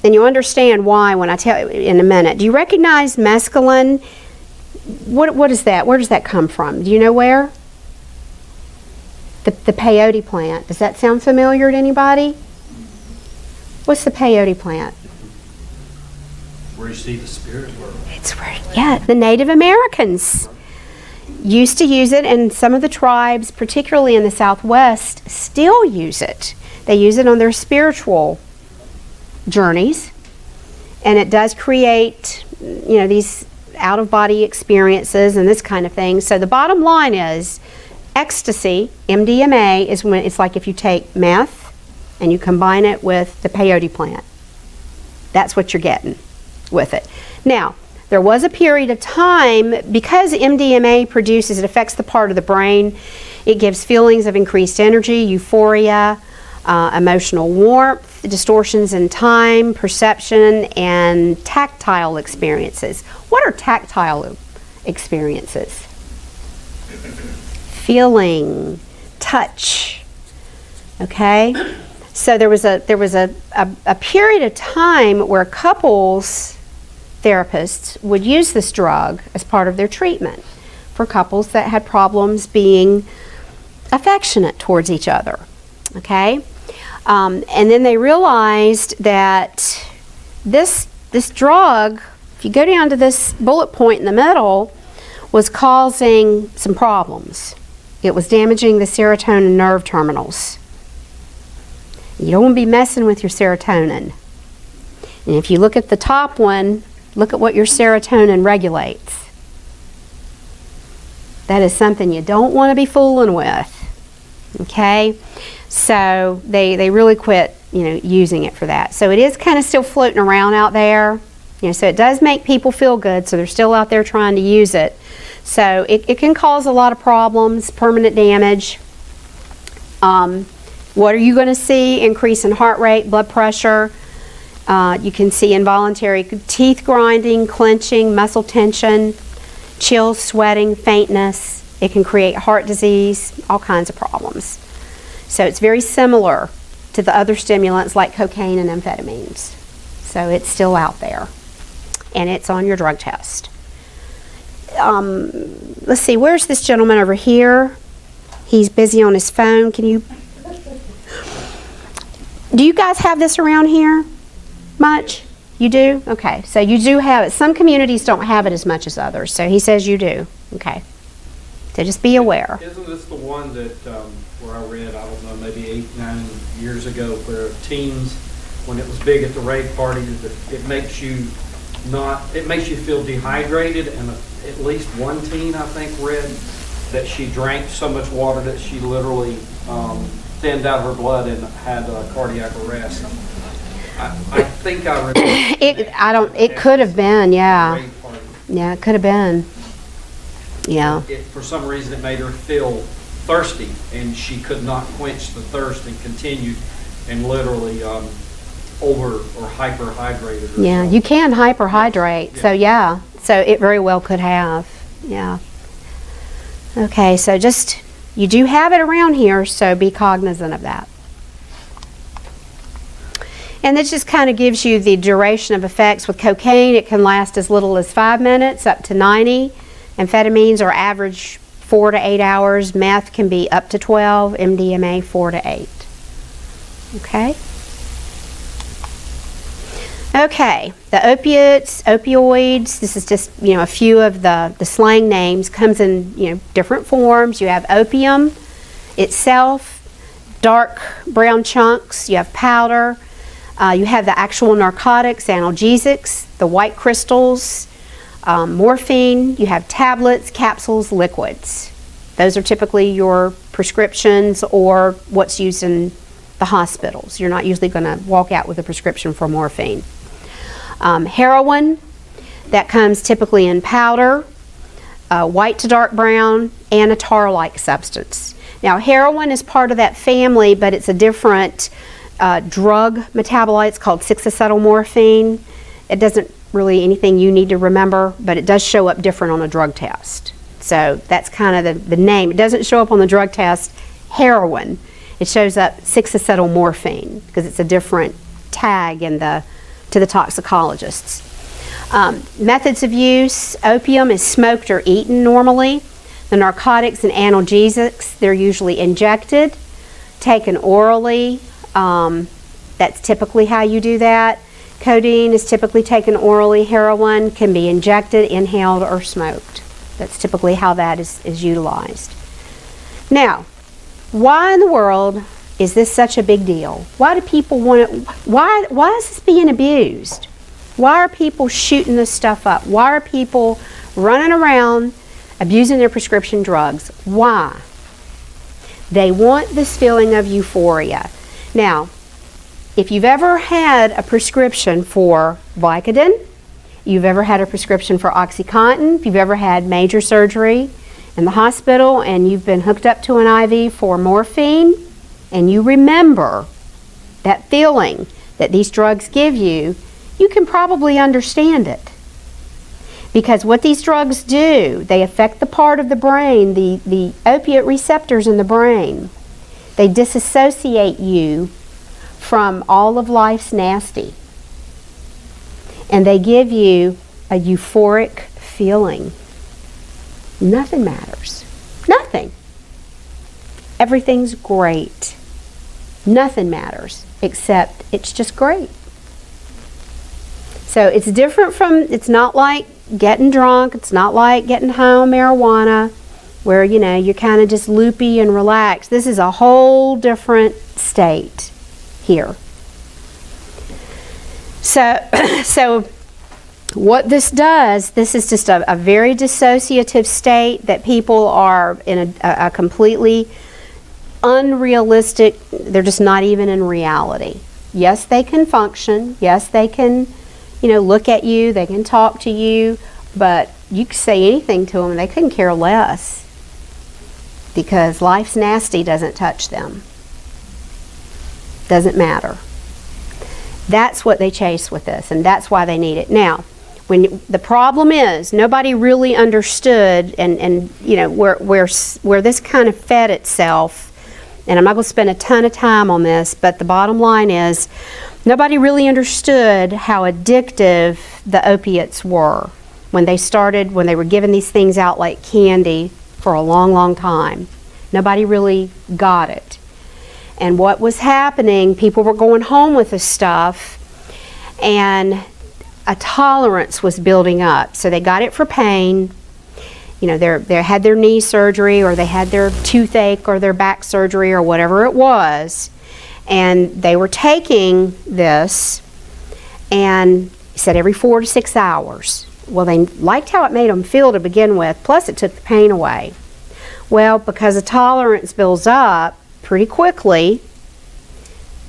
And you'll understand why when I tell you in a minute. Do you recognize mescaline? What is that? Where does that come from? Do you know where? The peyote plant. Does that sound familiar to anybody? What's the peyote plant? Where you see the spirit world. It's where, the Native Americans used to use it, and some of the tribes, particularly in the Southwest, still use it. They use it on their spiritual journeys, and it does create, these out-of-body experiences and this kind of thing. So the bottom line is, ecstasy, MDMA, is when it's like if you take meth and you combine it with the peyote plant. That's what you're getting with it. Now, there was a period of time, because MDMA it affects the part of the brain, it gives feelings of increased energy, euphoria, emotional warmth, distortions in time, perception, and tactile experiences. What are tactile experiences? Feeling, touch. Okay? So there was a period of time where couples therapists would use this drug as part of their treatment for couples that had problems being affectionate towards each other. Okay? And then they realized that this drug, if you go down to this bullet point in the middle, was causing some problems. It was damaging the serotonin nerve terminals. You don't want to be messing with your serotonin. And if you look at the top one, look at what your serotonin regulates. That is something you don't want to be fooling with. Okay? So they really quit, using it for that. So it is kind of still floating around out there. So it does make people feel good, so they're still out there trying to use it. So it can cause a lot of problems, permanent damage. What are you going to see? Increase in heart rate, blood pressure. You can see involuntary teeth grinding, clenching, muscle tension, chills, sweating, faintness. It can create heart disease, all kinds of problems. So it's very similar to the other stimulants like cocaine and amphetamines. So it's still out there, and it's on your drug test. Let's see, where's this gentleman over here? He's busy on his phone. Do you guys have this around here much? You do? Okay, so you do have it. Some communities don't have it as much as others, so he says you do. Okay, so just be aware. Isn't this the one that, where I read, I don't know, maybe 8-9 years ago, where teens, when it was big at the rave parties, it makes you feel dehydrated, and at least one teen, I think, read that she drank so much water that she literally thinned out her blood and had cardiac arrest. I think I remember. It could have been, yeah. Yeah, it could have been. Yeah. For some reason, it made her feel thirsty, and she could not quench the thirst and continued and literally over or hyperhydrated. Yeah, you can hyperhydrate. So yeah, so it very well could have. Yeah. Okay, so you do have it around here, so be cognizant of that. And this just kind of gives you the duration of effects. With cocaine, it can last as little as 5 minutes, up to 90. Amphetamines are average 4 to 8 hours. Meth can be up to 12. MDMA 4 to 8. Okay. Okay, the opiates, opioids, this is just, a few of the slang names, comes in, different forms. You have opium itself, dark brown chunks, you have powder, you have the actual narcotics, analgesics, the white crystals, morphine, you have tablets, capsules, liquids. Those are typically your prescriptions or what's used in the hospitals. You're not usually going to walk out with a prescription for morphine. Heroin, that comes typically in powder, white to dark brown, and a tar-like substance. Now, heroin is part of that family, but it's a different drug metabolite. It's called 6-acetylmorphine. It doesn't really anything you need to remember, but it does show up different on a drug test. So that's kind of the name. It doesn't show up on the drug test heroin. It shows up 6-acetylmorphine because it's a different tag to the toxicologists. Methods of use, opium is smoked or eaten normally. The narcotics and analgesics, they're usually injected, taken orally. That's typically how you do that. Codeine is typically taken orally. Heroin can be injected, inhaled, or smoked. That's typically how that is utilized. Now, why in the world is this such a big deal? Why do people want it? Why is this being abused? Why are people shooting this stuff up? Why are people running around abusing their prescription drugs? Why? They want this feeling of euphoria. Now, if you've ever had a prescription for Vicodin, you've ever had a prescription for Oxycodone, if you've ever had major surgery in the hospital and you've been hooked up to an IV for morphine, and you remember that feeling that these drugs give you, you can probably understand it. Because what these drugs do, they affect the part of the brain, the opiate receptors in the brain. They disassociate you from all of life's nasty. And they give you a euphoric feeling. Nothing matters. Nothing. Everything's great. Nothing matters except it's just great. So it's different from, it's not like getting drunk, it's not like getting high on marijuana where, you're kind of just loopy and relaxed. This is a whole different state here. So What this does, this is just a very dissociative state that people are in a completely unrealistic, they're just not even in reality. Yes, they can function. Yes, they can, look at you, they can talk to you, but you can say anything to them and they couldn't care less because life's nasty doesn't touch them. Doesn't matter. That's what they chase with this, and that's why they need it. Now, the problem is nobody really understood, and where this kind of fed itself. And I'm not going to spend a ton of time on this, but the bottom line is nobody really understood how addictive the opiates were when they were giving these things out like candy for a long, long time. Nobody really got it. And what was happening, people were going home with this stuff, and a tolerance was building up. So they got it for pain. They had their knee surgery, or they had their toothache or their back surgery or whatever it was, and they were taking this, and said every 4 to 6 hours. Well, they liked how it made them feel to begin with, plus it took the pain away. Well, because the tolerance builds up pretty quickly,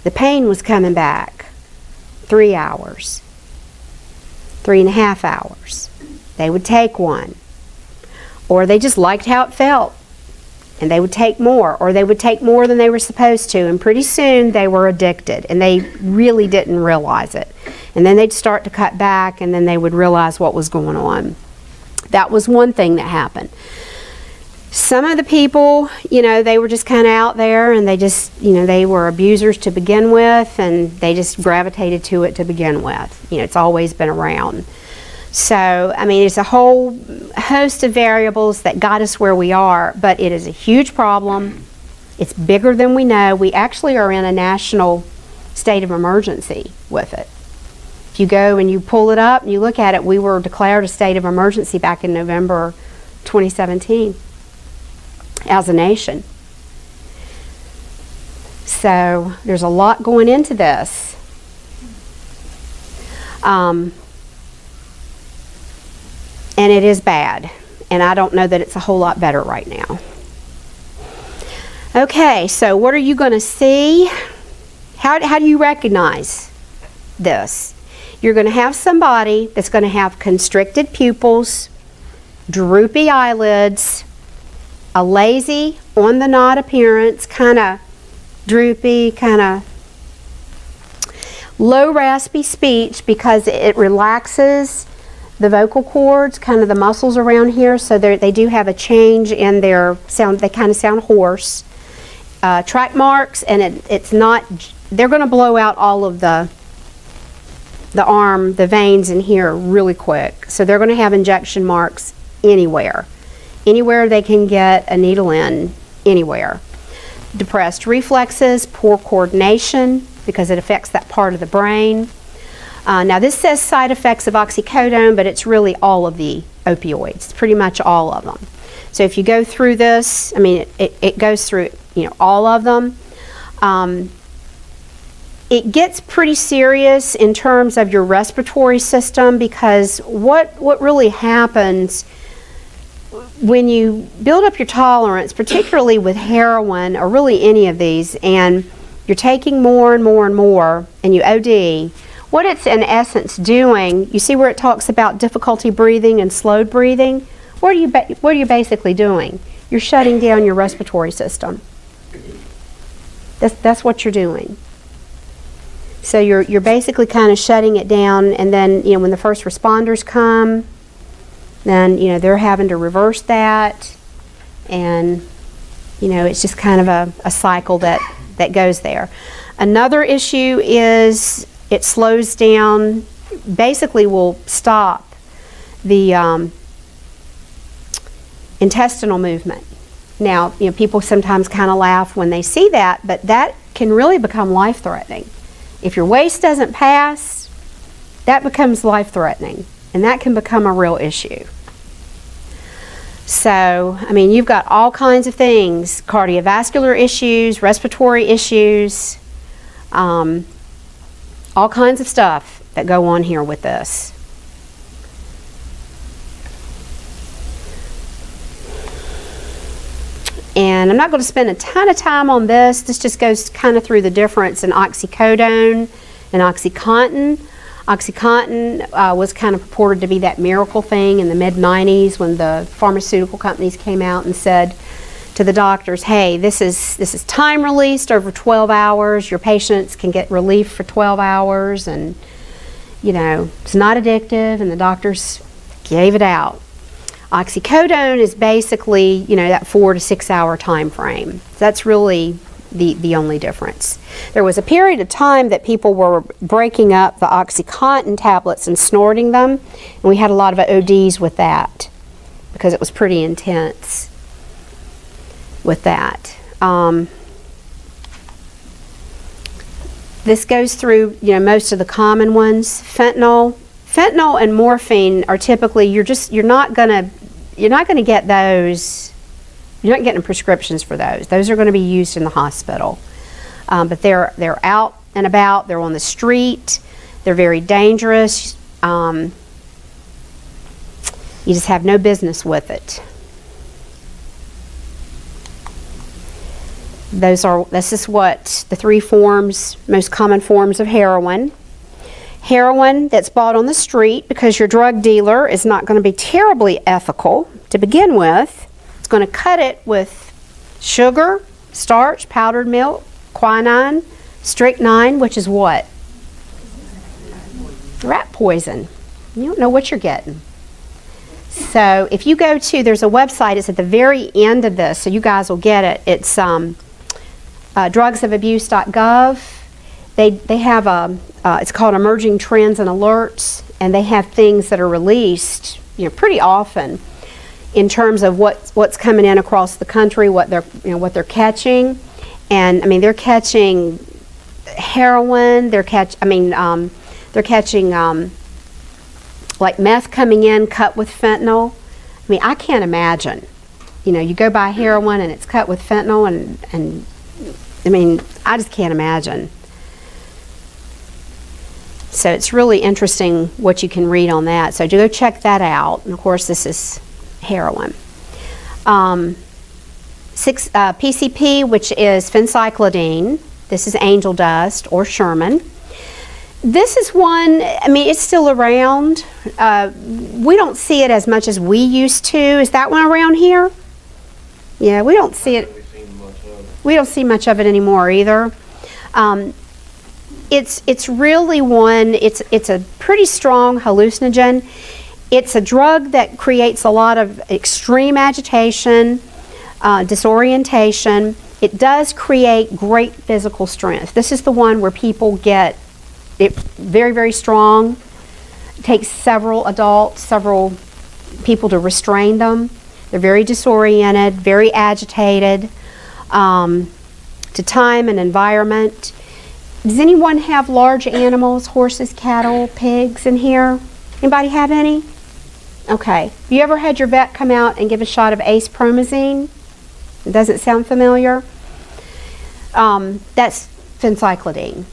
the pain was coming back. 3 hours, 3.5 hours. They would take one. Or they just liked how it felt, and they would take more, or they would take more than they were supposed to, and pretty soon they were addicted, and they really didn't realize it. And then they'd start to cut back, and then they would realize what was going on. That was one thing that happened. Some of the people, they were just kind of out there, and they just, they were abusers to begin with, and they just gravitated to it to begin with. It's always been around. So, it's a whole host of variables that got us where we are, but it is a huge problem. It's bigger than we know. We actually are in a national state of emergency with it. If you go and you pull it up and you look at it, we were declared a state of emergency back in November 2017 as a nation. So, there's a lot going into this. And it is bad. And I don't know that it's a whole lot better right now. Okay, so what are you going to see? How do you recognize this? You're going to have somebody that's going to have constricted pupils, droopy eyelids, a lazy, on-the-nod appearance, kind of droopy, kind of low raspy speech because it relaxes the vocal cords, kind of the muscles around here, so they do have a change in their sound. They kind of sound hoarse. Track marks, and it's not, they're going to blow out all of the arm, the veins in here really quick. So they're going to have injection marks anywhere. Anywhere they can get a needle in, anywhere. Depressed reflexes, poor coordination, because it affects that part of the brain. Now this says side effects of oxycodone, but it's really all of the opioids, pretty much all of them. So if you go through this, it goes through all of them. It gets pretty serious in terms of your respiratory system, because what really happens when you build up your tolerance, particularly with heroin or really any of these, and you're taking more and more and more, and you OD, what it's in essence doing, you see where it talks about difficulty breathing and slowed breathing? What are you basically doing? You're shutting down your respiratory system. That's what you're doing. So you're basically kind of shutting it down, and then when the first responders come, then they're having to reverse that, and it's just kind of a cycle that goes there. Another issue is it slows down, basically will stop the intestinal movement. Now, people sometimes kind of laugh when they see that, but that can really become life-threatening. If your waist doesn't pass, that becomes life-threatening, and that can become a real issue. So, you've got all kinds of things, cardiovascular issues, respiratory issues, all kinds of stuff that go on here with this. And I'm not going to spend a ton of time on this. This just goes kind of through the difference in oxycodone and Oxycontin. Oxycontin was kind of purported to be that miracle thing in the mid-90s when the pharmaceutical companies came out and said to the doctors, hey, this is time released over 12 hours. Your patients can get relief for 12 hours and, you know, it's not addictive, and the doctors gave it out. Oxycodone is basically, you know, that 4 to 6 hour time frame. That's really the only difference. There was a period of time that people were breaking up the Oxycontin tablets and snorting them, and we had a lot of ODs with that because it was pretty intense with that. This goes through, you know, most of the common ones. Fentanyl and morphine are typically, you're not gonna get those. You're not getting prescriptions for those. Those are going to be used in the hospital. But they're out and about. They're on the street. They're very dangerous. You just have no business with it. This is what the 3 forms, most common forms of heroin. Heroin that's bought on the street because your drug dealer is not going to be terribly ethical to begin with. It's going to cut it with sugar, starch, powdered milk, quinine, strychnine, which is what? Rat poison. You don't know what you're getting. So if you go to, there's a website, it's at the very end of this, so you guys will get it. It's drugsofabuse.gov. They have it's called Emerging Trends and Alerts, and they have things that are released, you know, pretty often in terms of what's coming in across the country, what they're catching. And I mean, they're catching heroin, they're catching like meth coming in cut with fentanyl. I mean, I can't imagine. You know, you go buy heroin and it's cut with fentanyl, and I mean, I just can't imagine. So it's really interesting what you can read on that. So go check that out. And of course, this is heroin. PCP, which is phencyclidine. This is angel dust or Sherman. This is one, I mean, it's still around. We don't see it as much as we used to. Is that one around here? Yeah, we don't see it. We don't see much of it anymore either. It's really one, it's a pretty strong hallucinogen. It's a drug that creates a lot of extreme agitation, disorientation. It does create great physical strength. This is the one where people get it very, very strong. It takes several people to restrain them. They're very disoriented, very agitated, to time and environment. Does anyone have large animals, horses, cattle, pigs in here? Anybody have any? Okay. Have you ever had your vet come out and give a shot of Ace Promazine? It doesn't sound familiar? That's phencyclidine.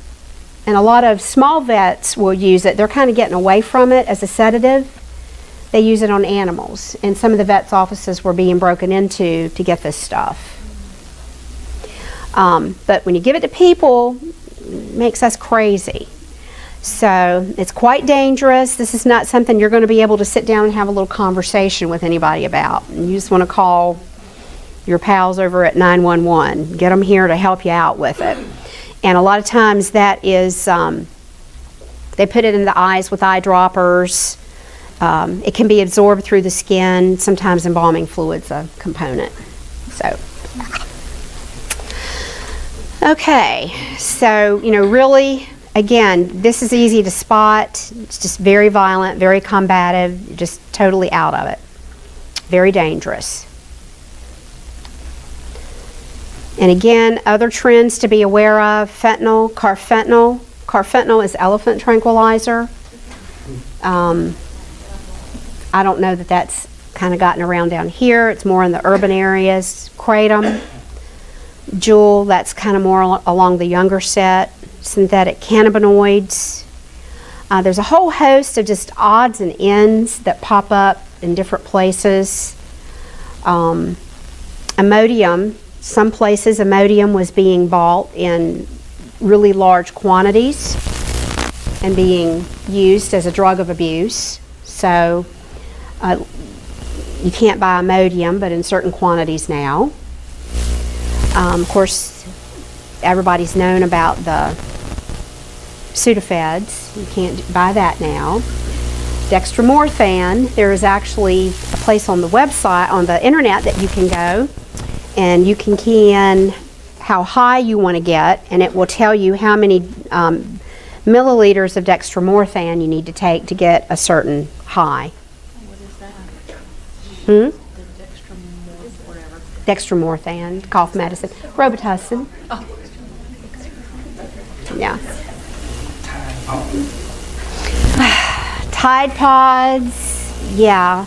And a lot of small vets will use it. They're kind of getting away from it as a sedative. They use it on animals. And some of the vets' offices were being broken into to get this stuff. But when you give it to people, it makes us crazy. So it's quite dangerous. This is not something you're going to be able to sit down and have a little conversation with anybody about. And you just want to call your pals over at 911. Get them here to help you out with it. And a lot of times that is, they put it in the eyes with eyedroppers. It can be absorbed through the skin. Sometimes embalming fluid's a component. So, okay. So, you know, really, again, this is easy to spot. It's just very violent, very combative, just totally out of it. Very dangerous. And again, other trends to be aware of: fentanyl, carfentanil. Carfentanil is elephant tranquilizer. I don't know that that's kind of gotten around down here. It's more in the urban areas. Kratom, Juul, that's kind of more along the younger set. Synthetic cannabinoids. There's a whole host of just odds and ends that pop up in different places. Imodium Some places Imodium was being bought in really large quantities and being used as a drug of abuse. So you can't buy Imodium, but in certain quantities now. Of course, everybody's known about the Sudafeds. You can't buy that now. Dextromorphan, there is actually a place on the website, on the internet, that you can go and you can key in how high you want to get, and it will tell you how many milliliters of dextromorphan you need to take to get a certain high. What is that? Hmm? The whatever. Dextromorphan, cough medicine. Robitussin. Oh. Yeah. Tide Pods, yeah.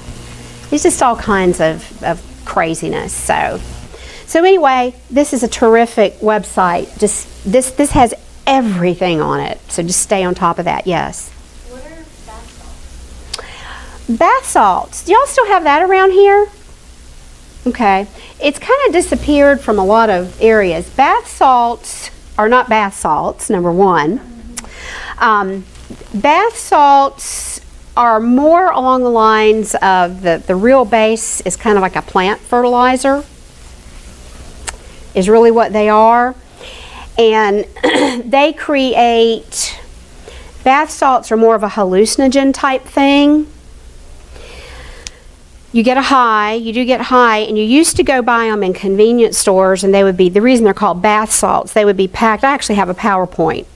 It's just all kinds of craziness. So anyway, this is a terrific website. Just this has everything on it. So just stay on top of that. Yes. What are bath salts? Bath salts. Do y'all still have that around here? Okay. It's kind of disappeared from a lot of areas. Bath salts are not bath salts, number one. Bath salts are more along the lines of the real base is kind of like a plant fertilizer, is really what they are. And they create, bath salts are more of a hallucinogen type thing. You get a high, you do get high, and you used to go buy them in convenience stores, and they would be, the reason they're called bath salts, they would be packed. I actually have a PowerPoint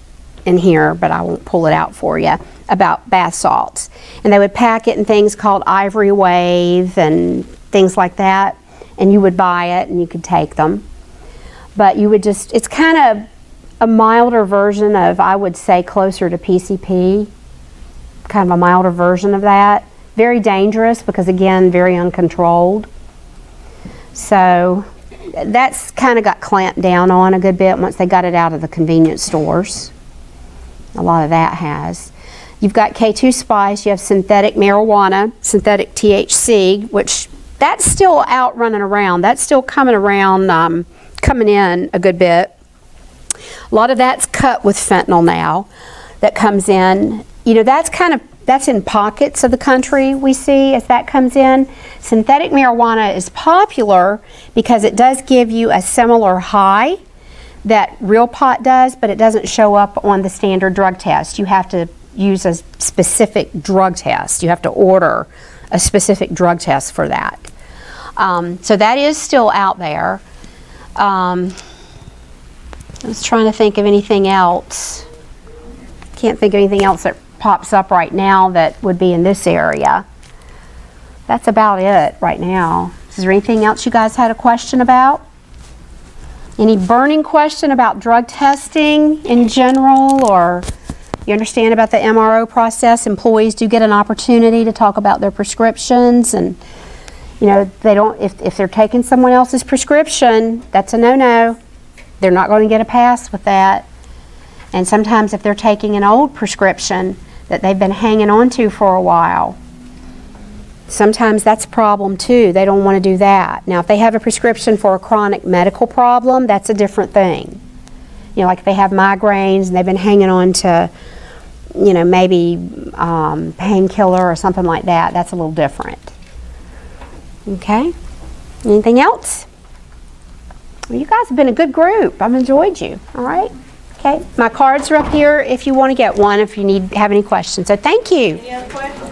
in here, but I won't pull it out for you, about bath salts. And they would pack it in things called Ivory Wave and things like that, and you would buy it and you could take them. But you would just, it's kind of a milder version of, I would say, closer to PCP, kind of a milder version of that. Very dangerous because, again, very uncontrolled. So that's kind of got clamped down on a good bit once they got it out of the convenience stores. A lot of that has. You've got K2 Spice, you have synthetic marijuana, synthetic THC, which that's still out running around. That's still coming around, coming in a good bit. A lot of that's cut with fentanyl now that comes in. You know, that's in pockets of the country we see as that comes in. Synthetic marijuana is popular because it does give you a similar high that real pot does, but it doesn't show up on the standard drug test. You have to use a specific drug test. You have to order a specific drug test for that. So that is still out there. I was trying to think of anything else. Can't think of anything else that pops up right now that would be in this area. That's about it right now. Is there anything else you guys had a question about? Any burning question about drug testing in general, or you understand about the MRO process? Employees do get an opportunity to talk about their prescriptions, and you know, they don't, if they're taking someone else's prescription, that's a no-no. They're not going to get a pass with that. And sometimes if they're taking an old prescription that they've been hanging on to for a while, sometimes that's a problem too. They don't want to do that. Now, if they have a prescription for a chronic medical problem, that's a different thing. You know, like if they have migraines and they've been hanging on to, you know, maybe painkiller or something like that, that's a little different. Okay? Anything else? Well, you guys have been a good group. I've enjoyed you. All right? Okay. My cards are up here if you want to get one, if you have any questions. So thank you. Any other questions?